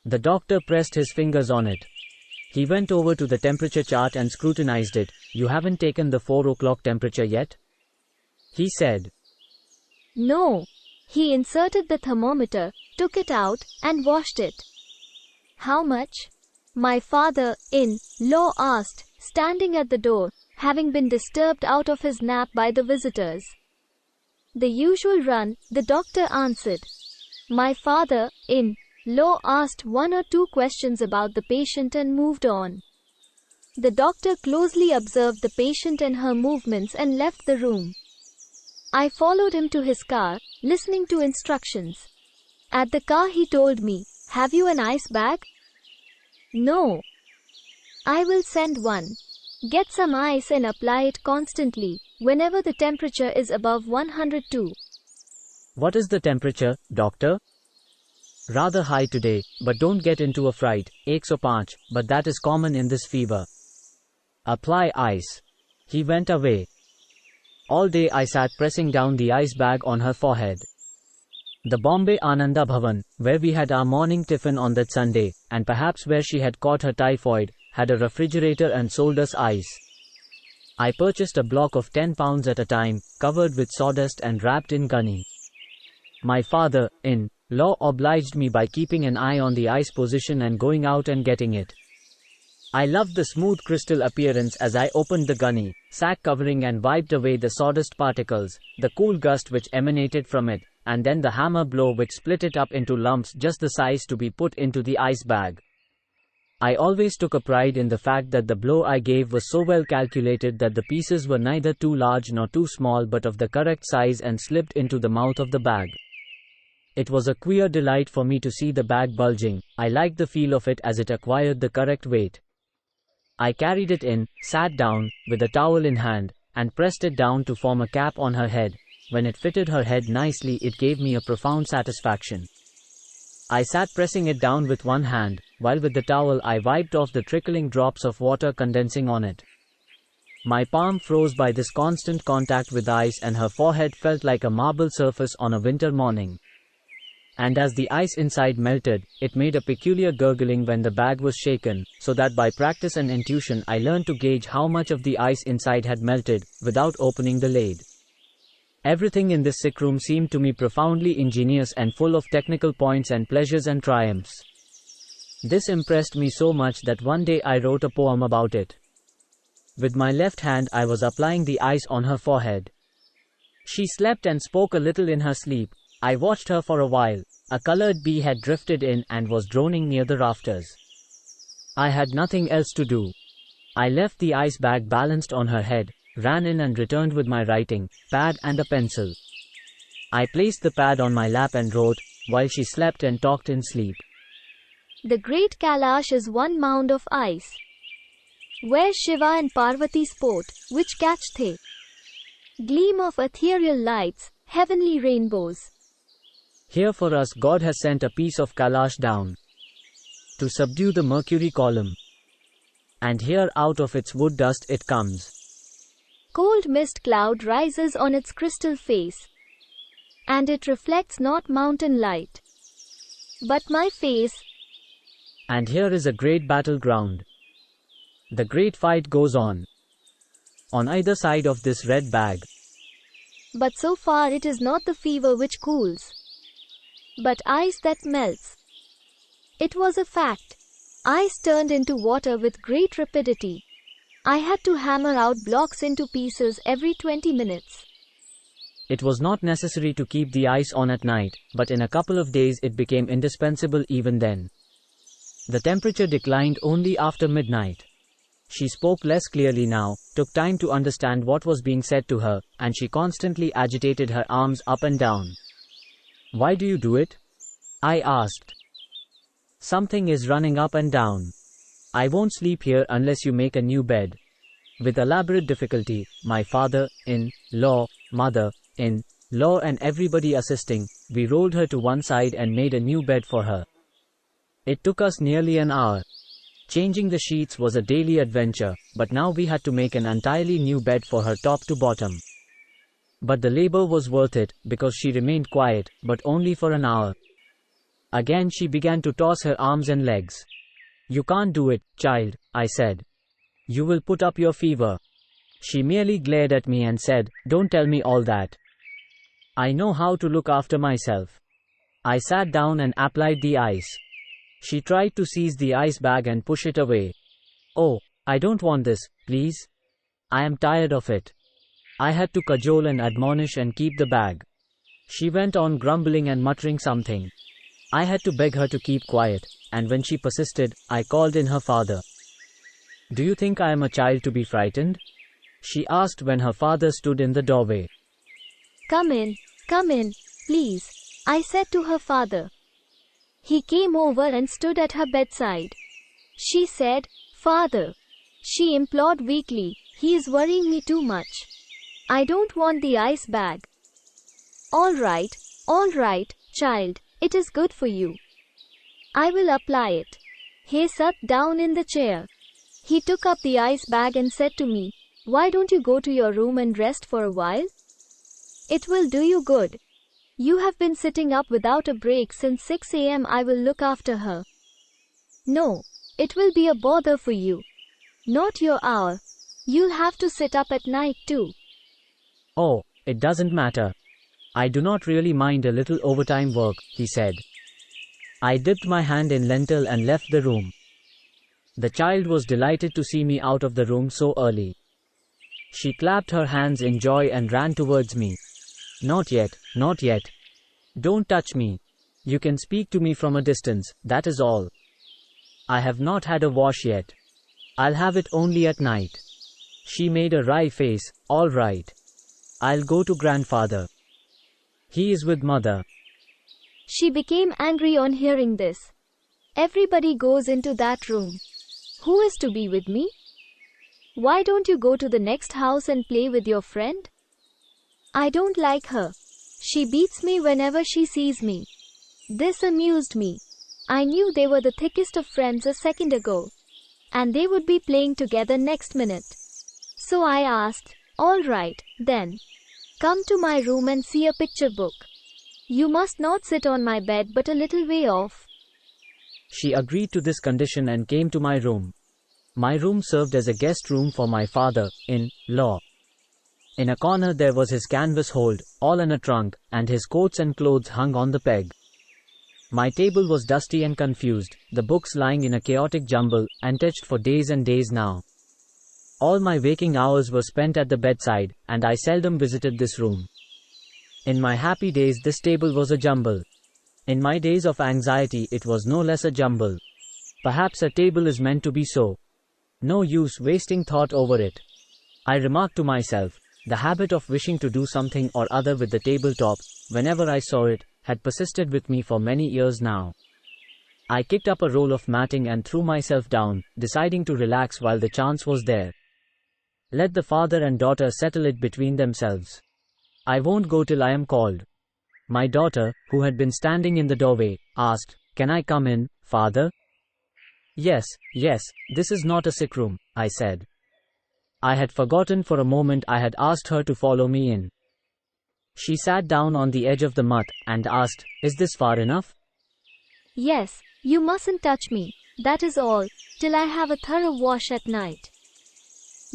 The doctor pressed his fingers on it. He went over to the temperature chart and scrutinized it. "You haven't taken the 4 o'clock temperature yet?" he said. No. He inserted the thermometer, took it out, and washed it. How much? My father-in-law asked, standing at the door, having been disturbed out of his nap by the visitors. The usual run, the doctor answered. My father-in-law asked 1 or 2 questions about the patient and moved on. The doctor closely observed the patient and her movements and left the room. I followed him to his car, listening to instructions. At the car he told me, "Have you an ice bag?" "No." "I will send one. Get some ice and apply it constantly, whenever the temperature is above 102. "What is the temperature, doctor?" "Rather high today, but don't get into a fright, 105, but that is common in this fever. Apply ice." He went away. All day I sat pressing down the ice bag on her forehead. The Bombay Ananda Bhavan, where we had our morning tiffin on that Sunday, and perhaps where she had caught her typhoid, had a refrigerator and sold us ice. I purchased a block of 10 pounds at a time, covered with sawdust and wrapped in gunny. My father-in-law obliged me by keeping an eye on the ice position and going out and getting it. I loved the smooth crystal appearance as I opened the gunny, sack covering and wiped away the sawdust particles, the cool gust which emanated from it, and then the hammer blow which split it up into lumps just the size to be put into the ice bag. I always took a pride in the fact that the blow I gave was so well calculated that the pieces were neither too large nor too small but of the correct size and slipped into the mouth of the bag. It was a queer delight for me to see the bag bulging. I liked the feel of it as it acquired the correct weight. I carried it in, sat down, with a towel in hand, and pressed it down to form a cap on her head. When it fitted her head nicely, it gave me a profound satisfaction. I sat pressing it down with one hand, while with the towel I wiped off the trickling drops of water condensing on it. My palm froze by this constant contact with ice and her forehead felt like a marble surface on a winter morning. And as the ice inside melted, it made a peculiar gurgling when the bag was shaken, so that by practice and intuition I learned to gauge how much of the ice inside had melted, without opening the lid. Everything in this sick room seemed to me profoundly ingenious and full of technical points and pleasures and triumphs. This impressed me so much that one day I wrote a poem about it. With my left hand I was applying the ice on her forehead. She slept and spoke a little in her sleep. I watched her for a while. A colored bee had drifted in and was droning near the rafters. I had nothing else to do. I left the ice bag balanced on her head, ran in and returned with my writing pad and a pencil. I placed the pad on my lap and wrote, while she slept and talked in sleep. The great Kailash is one mound of ice, where Shiva and Parvati sport, which catch the gleam of ethereal lights, heavenly rainbows. Here for us God has sent a piece of Kailash down to subdue the mercury column. And here out of its wood dust it comes. Cold mist cloud rises on its crystal face. and it reflects not mountain light, but my face. And here is a great battleground. The great fight goes on either side of this red bag. But so far it is not the fever which cools, but ice that melts. It was a fact. Ice turned into water with great rapidity. I had to hammer out blocks into pieces every 20 minutes. It was not necessary to keep the ice on at night, but in a couple of days it became indispensable even then. The temperature declined only after midnight. She spoke less clearly now, took time to understand what was being said to her, and she constantly agitated her arms up and down. "Why do you do it?" I asked. "Something is running up and down. I won't sleep here unless you make a new bed." With elaborate difficulty, my father-in-law, mother-in-law and everybody assisting, we rolled her to one side and made a new bed for her. It took us nearly an hour. Changing the sheets was a daily adventure, but now we had to make an entirely new bed for her top to bottom. But the labor was worth it, because she remained quiet, but only for an hour. Again she began to toss her arms and legs. "You can't do it, child," I said. "You will put up your fever." She merely glared at me and said, "Don't tell me all that. I know how to look after myself." I sat down and applied the ice. She tried to seize the ice bag and push it away. "Oh, I don't want this, please. I am tired of it." I had to cajole and admonish and keep the bag. She went on grumbling and muttering something. I had to beg her to keep quiet, and when she persisted, I called in her father. "Do you think I am a child to be frightened?" she asked when her father stood in the doorway. Come in, please," I said to her father. He came over and stood at her bedside. She said, "Father," she implored weakly, "he is worrying me too much. I don't want the ice bag." All right, child, it is good for you. I will apply it." He sat down in the chair. He took up the ice bag and said to me, "Why don't you go to your room and rest for a while? It will do you good. You have been sitting up without a break since 6 a.m. I will look after her." "No, it will be a bother for you. Not your hour. You'll have to sit up at night too." "Oh, it doesn't matter. I do not really mind a little overtime work," he said. I dipped my hand in lentil and left the room. The child was delighted to see me out of the room so early. She clapped her hands in joy and ran towards me. Not yet. Don't touch me. You can speak to me from a distance, that is all. I have not had a wash yet. I'll have it only at night." She made a wry face. "All right. I'll go to grandfather. He is with mother." She became angry on hearing this. "Everybody goes into that room. Who is to be with me? Why don't you go to the next house and play with your friend? I don't like her. She beats me whenever she sees me." This amused me. I knew they were the thickest of friends a second ago, and they would be playing together next minute. So I asked, "All right, then. Come to my room and see a picture book. You must not sit on my bed but a little way off." She agreed to this condition and came to my room. My room served as a guest room for my father-in-law. In a corner there was his canvas hold, all in a trunk, and his coats and clothes hung on the peg. My table was dusty and confused, the books lying in a chaotic jumble, untouched for days and days now. All my waking hours were spent at the bedside, and I seldom visited this room. In my happy days this table was a jumble. In my days of anxiety it was no less a jumble. Perhaps a table is meant to be so. No use wasting thought over it. I remarked to myself. The habit of wishing to do something or other with the tabletop, whenever I saw it, had persisted with me for many years now. I kicked up a roll of matting and threw myself down, deciding to relax while the chance was there. Let the father and daughter settle it between themselves. I won't go till I am called. My daughter, who had been standing in the doorway, asked, "Can I come in, father?" Yes, this is not a sick room," I said. I had forgotten for a moment I had asked her to follow me in. She sat down on the edge of the mat and asked, "Is this far enough?" Yes, you mustn't touch me, that is all, till I have a thorough wash at night.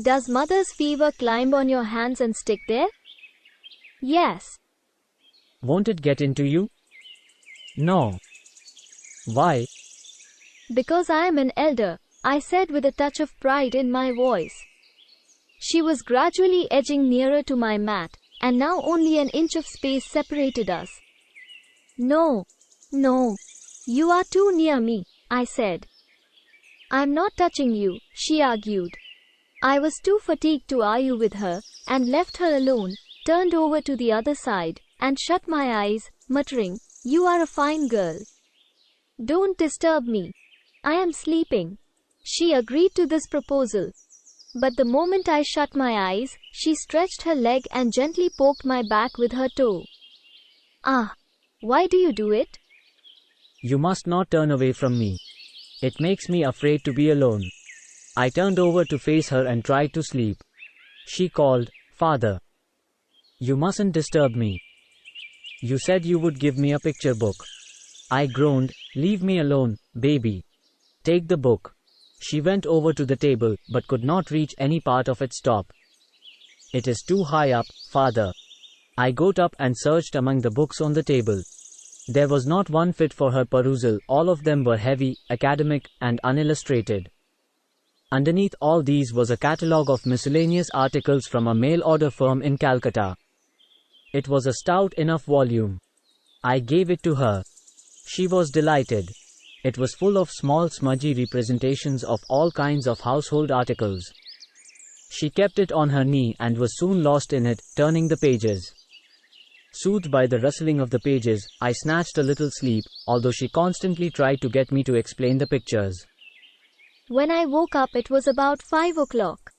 Does mother's fever climb on your hands and stick there? Yes. Won't it get into you? No. Why? Because I am an elder, I said with a touch of pride in my voice. She was gradually edging nearer to my mat, and now only an inch of space separated us. No, no, you are too near me, I said. I'm not touching you, she argued. I was too fatigued to argue with her, and left her alone, turned over to the other side, and shut my eyes, muttering, "You are a fine girl. Don't disturb me. I am sleeping." She agreed to this proposal. But the moment I shut my eyes, she stretched her leg and gently poked my back with her toe. Ah! Why do you do it? You must not turn away from me. It makes me afraid to be alone. I turned over to face her and tried to sleep. She called, "Father. You mustn't disturb me. You said you would give me a picture book." I groaned, "Leave me alone, baby. Take the book." She went over to the table, but could not reach any part of its top. "It is too high up, father." I got up and searched among the books on the table. There was not one fit for her perusal, all of them were heavy, academic, and unillustrated. Underneath all these was a catalogue of miscellaneous articles from a mail-order firm in Calcutta. It was a stout enough volume. I gave it to her. She was delighted. It was full of small smudgy representations of all kinds of household articles. She kept it on her knee and was soon lost in it, turning the pages. Soothed by the rustling of the pages, I snatched a little sleep, although she constantly tried to get me to explain the pictures. When I woke up it was about 5 o'clock.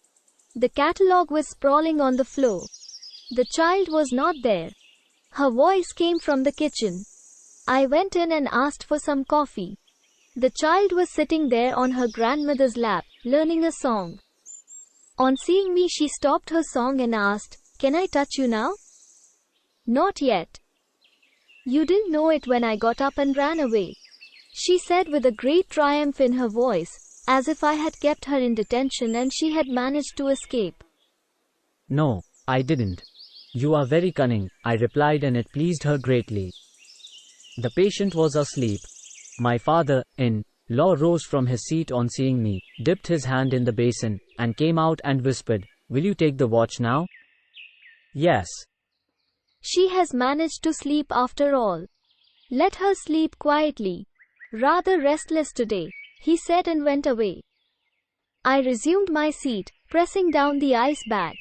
The catalogue was sprawling on the floor. The child was not there. Her voice came from the kitchen. I went in and asked for some coffee. The child was sitting there on her grandmother's lap, learning a song. On seeing me she stopped her song and asked, "Can I touch you now?" "Not yet." "You didn't know it when I got up and ran away," she said with a great triumph in her voice, as if I had kept her in detention and she had managed to escape. "No, I didn't. You are very cunning," I replied, and it pleased her greatly. The patient was asleep. My father-in-law rose from his seat on seeing me, dipped his hand in the basin, and came out and whispered, "Will you take the watch now?" "Yes." She has managed to sleep after all. Let her sleep quietly. Rather restless today, he said and went away. I resumed my seat, pressing down the ice bag.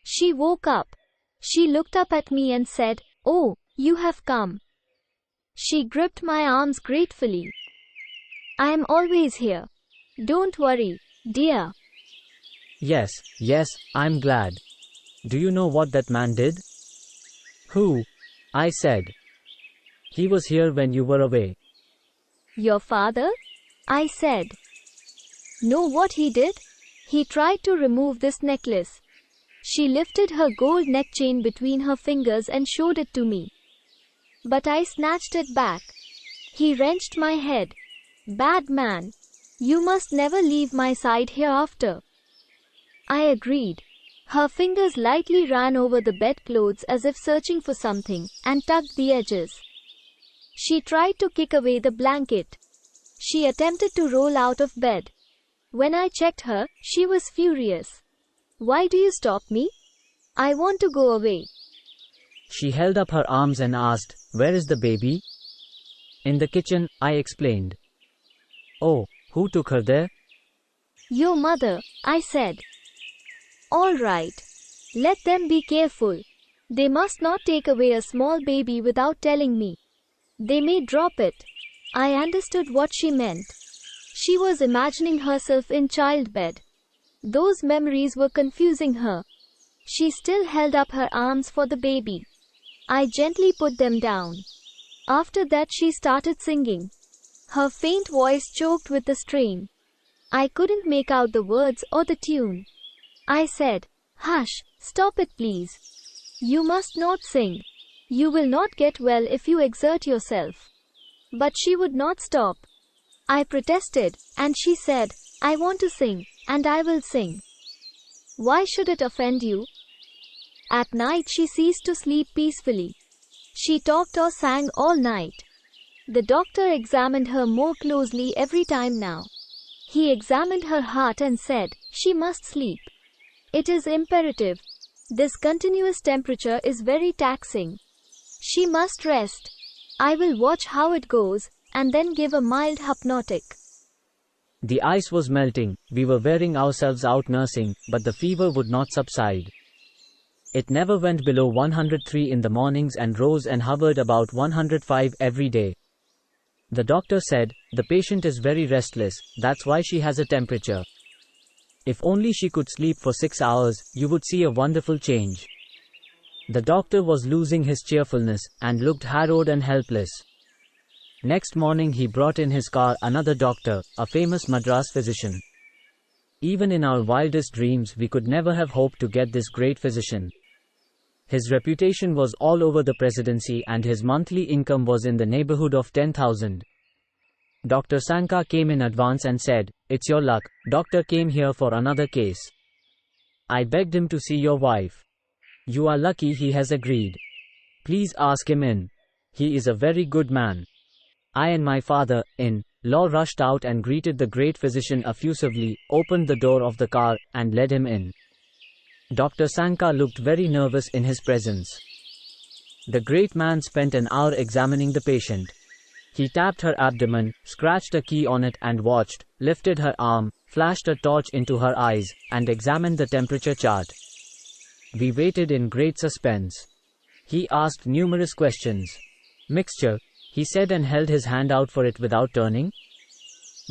She woke up. She looked up at me and said, "Oh, you have come." She gripped my arms gratefully. "I am always here. Don't worry, dear." Yes, I'm glad. Do you know what that man did?" "Who?" I said. "He was here when you were away." "Your father?" I said. "Know what he did? He tried to remove this necklace." She lifted her gold neck chain between her fingers and showed it to me. But I snatched it back. He wrenched my head. "Bad man. You must never leave my side hereafter." I agreed. Her fingers lightly ran over the bedclothes as if searching for something, and tugged the edges. She tried to kick away the blanket. She attempted to roll out of bed. When I checked her, she was furious. "Why do you stop me? I want to go away." She held up her arms and asked, "Where is the baby?" "In the kitchen," I explained. "Oh, who took her there?" "Your mother," I said. "All right. Let them be careful. They must not take away a small baby without telling me. They may drop it." I understood what she meant. She was imagining herself in childbed. Those memories were confusing her. She still held up her arms for the baby. I gently put them down. After that she started singing. Her faint voice choked with the strain. I couldn't make out the words or the tune. I said, "Hush, stop it please. You must not sing. You will not get well if you exert yourself. But she would not stop. I protested, and she said, I want to sing, and I will sing. Why should it offend you? At night she ceased to sleep peacefully. She talked or sang all night. The doctor examined her more closely every time now. He examined her heart and said, she must sleep. It is imperative. This continuous temperature is very taxing. She must rest. I will watch how it goes, and then give a mild hypnotic. The ice was melting, we were wearing ourselves out nursing, but the fever would not subside. It never went below 103 in the mornings and rose and hovered about 105 every day. The doctor said, the patient is very restless, that's why she has a temperature. If only she could sleep for 6 hours, you would see a wonderful change. The doctor was losing his cheerfulness, and looked harrowed and helpless. Next morning he brought in his car another doctor, a famous Madras physician. Even in our wildest dreams we could never have hoped to get this great physician. His reputation was all over the presidency and his monthly income was in the neighborhood of 10,000. Dr. Sanka came in advance and said, it's your luck, doctor came here for another case. I begged him to see your wife. You are lucky he has agreed. Please ask him in. He is a very good man. I and my father-in-law rushed out and greeted the great physician effusively, opened the door of the car, and led him in. Dr. Sanka looked very nervous in his presence. The great man spent an hour examining the patient. He tapped her abdomen, scratched a key on it and watched, lifted her arm, flashed a torch into her eyes, and examined the temperature chart. We waited in great suspense. He asked numerous questions. Mixture, he said and held his hand out for it without turning.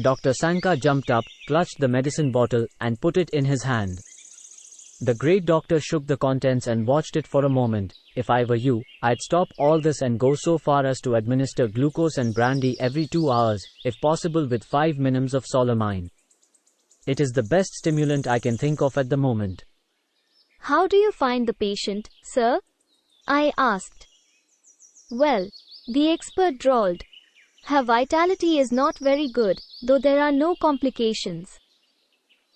Dr. Sanka jumped up, clutched the medicine bottle, and put it in his hand. The great doctor shook the contents and watched it for a moment. If I were you, I'd stop all this and go so far as to administer glucose and brandy every 2 hours, if possible with 5 minims of solamine. It is the best stimulant I can think of at the moment. How do you find the patient, sir? I asked. Well, the expert drawled. Her vitality is not very good, though there are no complications.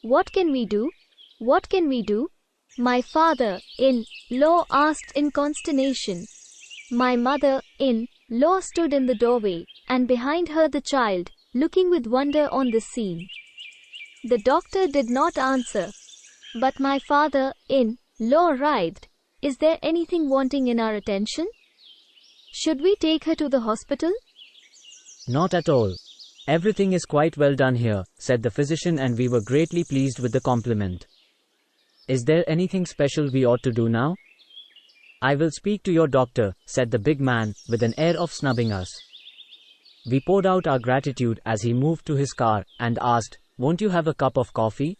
What can we do? What can we do? My father-in-law asked in consternation. My mother-in-law stood in the doorway, and behind her the child, looking with wonder on this scene. The doctor did not answer. But my father-in-law writhed. Is there anything wanting in our attention? Should we take her to the hospital? Not at all. Everything is quite well done here, said the physician, and we were greatly pleased with the compliment. Is there anything special we ought to do now? I will speak to your doctor, said the big man, with an air of snubbing us. We poured out our gratitude as he moved to his car, and asked, won't you have a cup of coffee?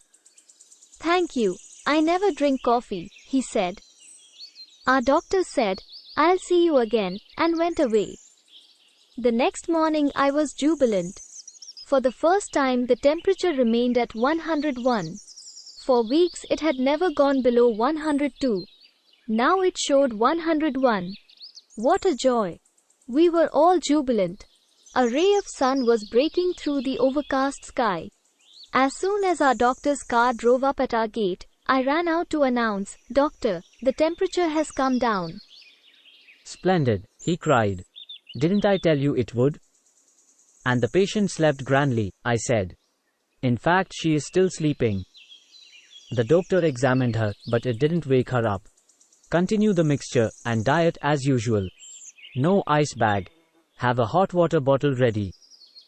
Thank you. I never drink coffee, he said. Our doctor said, I'll see you again, and went away. The next morning I was jubilant. For the first time the temperature remained at 101. For weeks it had never gone below 102. Now it showed 101. What a joy! We were all jubilant. A ray of sun was breaking through the overcast sky. As soon as our doctor's car drove up at our gate, I ran out to announce, Doctor, the temperature has come down. Splendid, he cried. Didn't I tell you it would? And the patient slept grandly, I said. In fact, she is still sleeping. The doctor examined her, but it didn't wake her up. Continue the mixture, and diet as usual. No ice bag. Have a hot water bottle ready.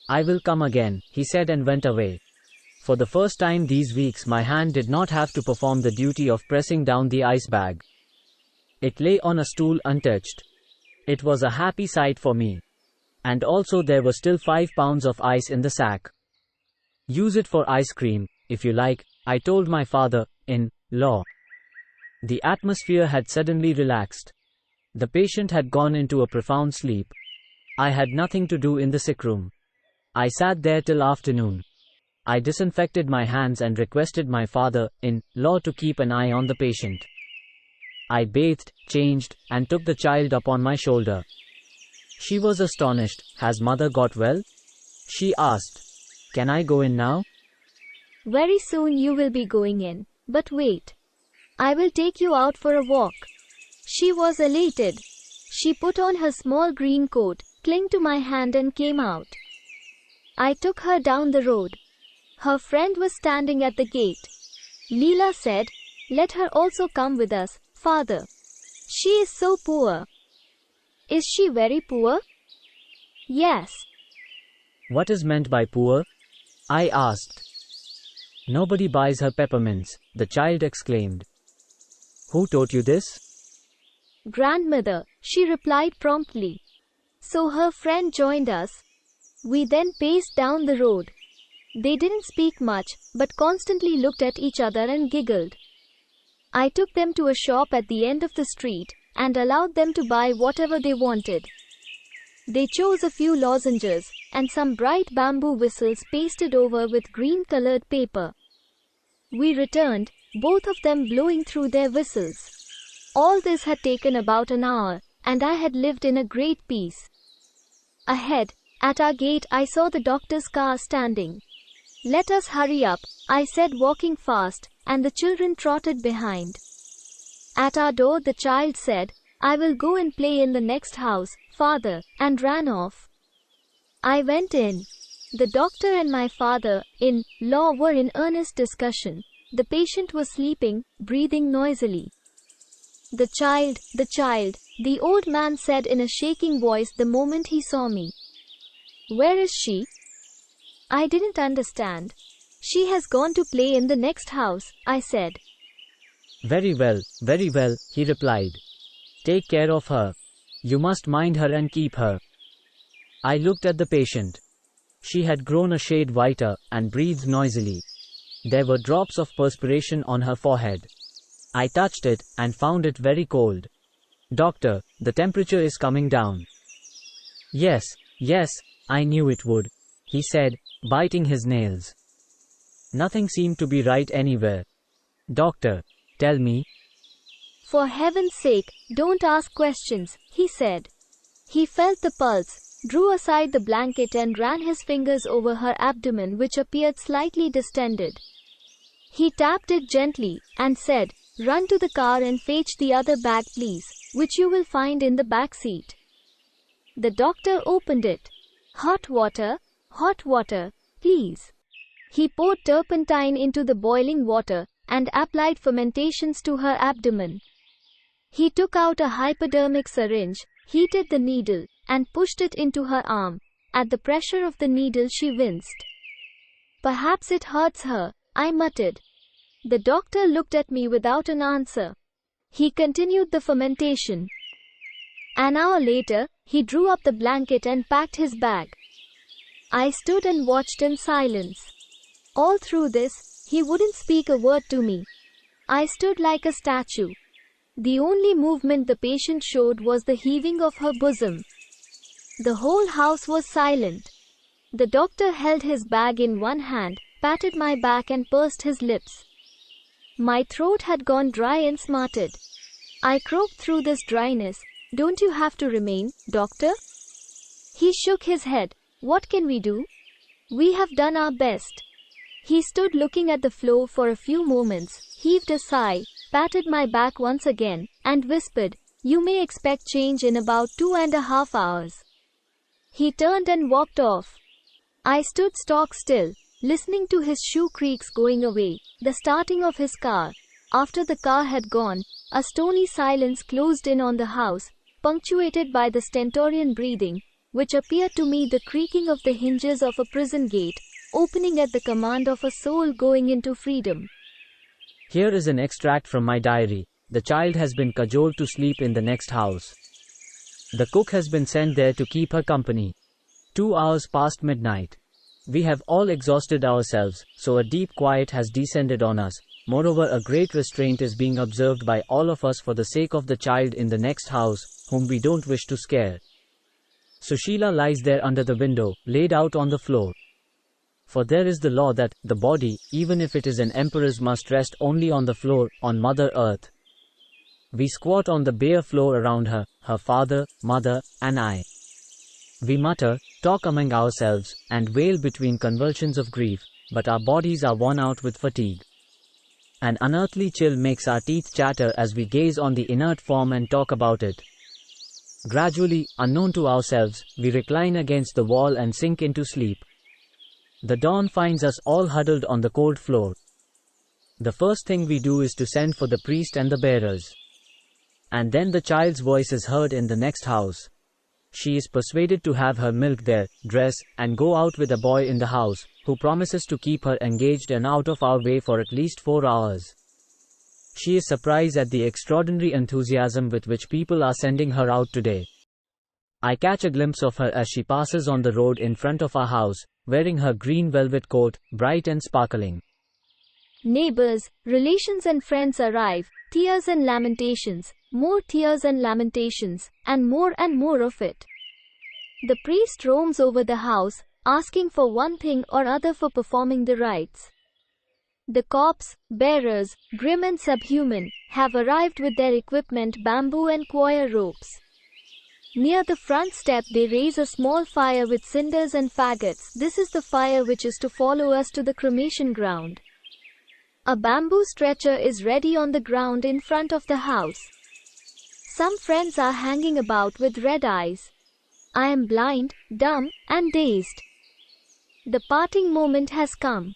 I will come again, he said and went away. For the first time these weeks my hand did not have to perform the duty of pressing down the ice bag. It lay on a stool untouched. It was a happy sight for me. And also there were still 5 pounds of ice in the sack. Use it for ice cream, if you like, I told my father-in-law. The atmosphere had suddenly relaxed. The patient had gone into a profound sleep. I had nothing to do in the sick room. I sat there till afternoon. I disinfected my hands and requested my father-in-law to keep an eye on the patient. I bathed, changed, and took the child up on my shoulder. She was astonished. Has mother got well? She asked. Can I go in now? Very soon you will be going in. But wait. I will take you out for a walk. She was elated. She put on her small green coat, clung to my hand and came out. I took her down the road. Her friend was standing at the gate. Leela said, "Let her also come with us, father. She is so poor." Is she very poor? Yes. What is meant by poor? I asked. Nobody buys her peppermints, the child exclaimed. Who taught you this? Grandmother, she replied promptly. So her friend joined us. We then paced down the road. They didn't speak much, but constantly looked at each other and giggled. I took them to a shop at the end of the street and allowed them to buy whatever they wanted. They chose a few lozenges and some bright bamboo whistles pasted over with green-colored paper. We returned, both of them blowing through their whistles. All this had taken about an hour, and I had lived in a great peace. Ahead, at our gate, I saw the doctor's car standing. Let us hurry up, I said, walking fast, and the children trotted behind. At our door, the child said, I will go and play in the next house, father, and ran off. I went in. The doctor and my father-in-law were in earnest discussion. The patient was sleeping, breathing noisily. The child, the old man said in a shaking voice the moment he saw me. Where is she? I didn't understand. She has gone to play in the next house, I said. Very well, he replied. Take care of her. You must mind her and keep her. I looked at the patient. She had grown a shade whiter and breathed noisily. There were drops of perspiration on her forehead. I touched it and found it very cold. Doctor, the temperature is coming down. Yes, I knew it would, he said, biting his nails. Nothing seemed to be right anywhere. Doctor, tell me. For heaven's sake, don't ask questions, he said. He felt the pulse, drew aside the blanket and ran his fingers over her abdomen, which appeared slightly distended. He tapped it gently and said, Run to the car and fetch the other bag, please, which you will find in the back seat. The doctor opened it. Hot water, please. He poured turpentine into the boiling water and applied fomentations to her abdomen. He took out a hypodermic syringe, heated the needle, and pushed it into her arm. At the pressure of the needle, she winced. Perhaps it hurts her, I muttered. The doctor looked at me without an answer. He continued the fermentation. An hour later, he drew up the blanket and packed his bag. I stood and watched in silence. All through this, he wouldn't speak a word to me. I stood like a statue. The only movement the patient showed was the heaving of her bosom. The whole house was silent. The doctor held his bag in one hand, patted my back and pursed his lips. My throat had gone dry and smarted. I croaked through this dryness. Don't you have to remain, doctor? He shook his head. What can we do? We have done our best. He stood looking at the floor for a few moments, heaved a sigh, patted my back once again, and whispered, You may expect change in about 2.5 hours. He turned and walked off. I stood stock still, listening to his shoe creaks going away, the starting of his car. After the car had gone, a stony silence closed in on the house, punctuated by the stentorian breathing, which appeared to me the creaking of the hinges of a prison gate, opening at the command of a soul going into freedom. Here is an extract from my diary. The child has been cajoled to sleep in the next house. The cook has been sent there to keep her company. 2 hours past midnight. We have all exhausted ourselves, so a deep quiet has descended on us. Moreover, a great restraint is being observed by all of us for the sake of the child in the next house, whom we don't wish to scare. Sushila lies there under the window, laid out on the floor. For there is the law that the body, even if it is an emperor's, must rest only on the floor, on Mother Earth. We squat on the bare floor around her, her father, mother, and I. We mutter, talk among ourselves, and wail between convulsions of grief, but our bodies are worn out with fatigue. An unearthly chill makes our teeth chatter as we gaze on the inert form and talk about it. Gradually, unknown to ourselves, we recline against the wall and sink into sleep. The dawn finds us all huddled on the cold floor. The first thing we do is to send for the priest and the bearers. And then the child's voice is heard in the next house. She is persuaded to have her milk there, dress, and go out with a boy in the house, who promises to keep her engaged and out of our way for at least 4 hours. She is surprised at the extraordinary enthusiasm with which people are sending her out today. I catch a glimpse of her as she passes on the road in front of our house, wearing her green velvet coat, bright and sparkling. Neighbors, relations and friends arrive, tears and lamentations, more tears and lamentations, and more of it. The priest roams over the house, asking for one thing or other for performing the rites. The corpse bearers, grim and subhuman, have arrived with their equipment, bamboo and choir ropes. Near the front step they raise a small fire with cinders and faggots. This is the fire which is to follow us to the cremation ground. A bamboo stretcher is ready on the ground in front of the house. Some friends are hanging about with red eyes. I am blind, dumb, and dazed. The parting moment has come.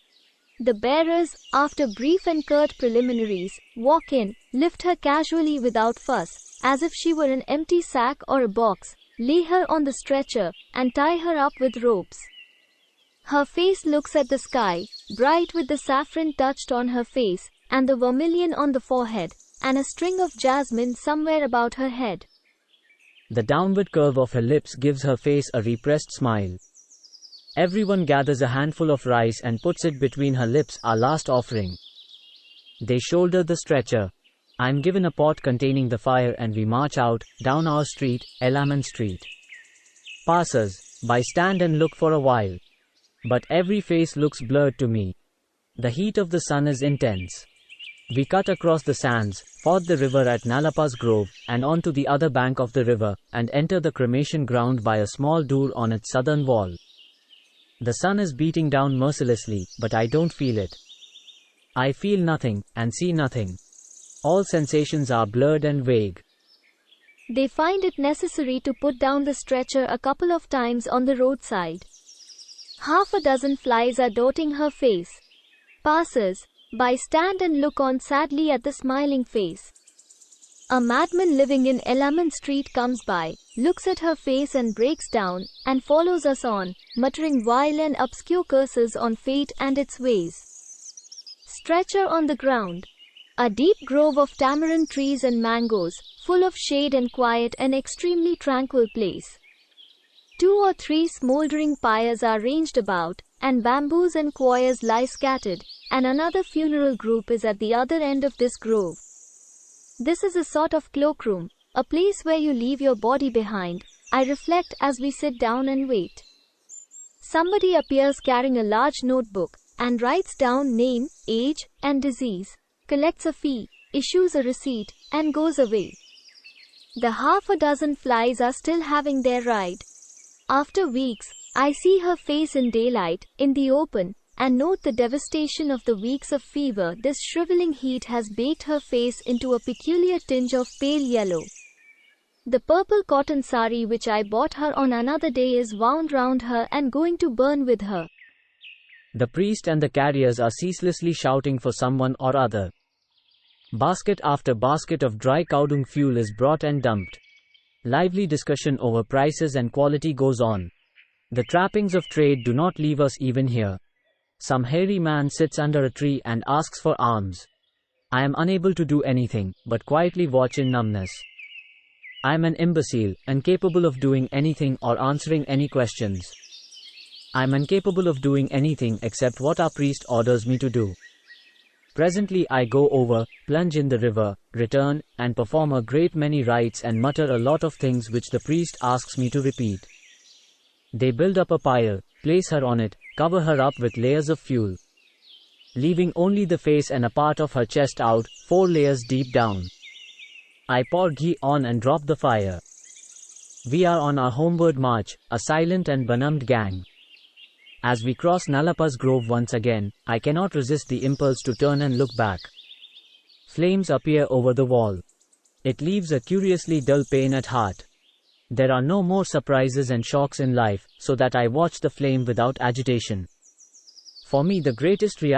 The bearers, after brief and curt preliminaries, walk in, lift her casually without fuss, as if she were an empty sack or a box, lay her on the stretcher, and tie her up with ropes. Her face looks at the sky, bright with the saffron touched on her face, and the vermilion on the forehead, and a string of jasmine somewhere about her head. The downward curve of her lips gives her face a repressed smile. Everyone gathers a handful of rice and puts it between her lips, our last offering. They shoulder the stretcher. I am given a pot containing the fire and we march out, down our street, Elaman Street. Passers-by stand and look for a while. But every face looks blurred to me. The heat of the sun is intense. We cut across the sands, ford the river at Nalapa's Grove, and onto the other bank of the river, and enter the cremation ground by a small door on its southern wall. The sun is beating down mercilessly, but I don't feel it. I feel nothing, and see nothing. All sensations are blurred and vague. They find it necessary to put down the stretcher a couple of times on the roadside. Half a dozen flies are dotting her face. Passers-by stand and look on sadly at the smiling face. A madman living in Elaman Street comes by, looks at her face and breaks down, and follows us on, muttering vile and obscure curses on fate and its ways. Stretcher on the ground. A deep grove of tamarind trees and mangoes, full of shade and quiet, an extremely tranquil place. 2 or 3 smoldering pyres are ranged about, and bamboos and choirs lie scattered, and another funeral group is at the other end of this grove. This is a sort of cloakroom, a place where you leave your body behind, I reflect as we sit down and wait. Somebody appears carrying a large notebook, and writes down name, age, and disease, collects a fee, issues a receipt, and goes away. The half a dozen flies are still having their ride. After weeks, I see her face in daylight, in the open, and note the devastation of the weeks of fever. This shriveling heat has baked her face into a peculiar tinge of pale yellow. The purple cotton sari which I bought her on another day is wound round her and going to burn with her. The priest and the carriers are ceaselessly shouting for someone or other. Basket after basket of dry cow dung fuel is brought and dumped. Lively discussion over prices and quality goes on. The trappings of trade do not leave us even here. Some hairy man sits under a tree and asks for alms. I am unable to do anything, but quietly watch in numbness. I am an imbecile, incapable of doing anything or answering any questions. I am incapable of doing anything except what our priest orders me to do. Presently I go over, plunge in the river, return, and perform a great many rites and mutter a lot of things which the priest asks me to repeat. They build up a pyre, place her on it, cover her up with layers of fuel, leaving only the face and a part of her chest out, 4 layers deep down. I pour ghee on and drop the fire. We are on our homeward march, a silent and benumbed gang. As we cross Nalapa's grove once again, I cannot resist the impulse to turn and look back. Flames appear over the wall. It leaves a curiously dull pain at heart. There are no more surprises and shocks in life, so that I watch the flame without agitation. For me, the greatest reality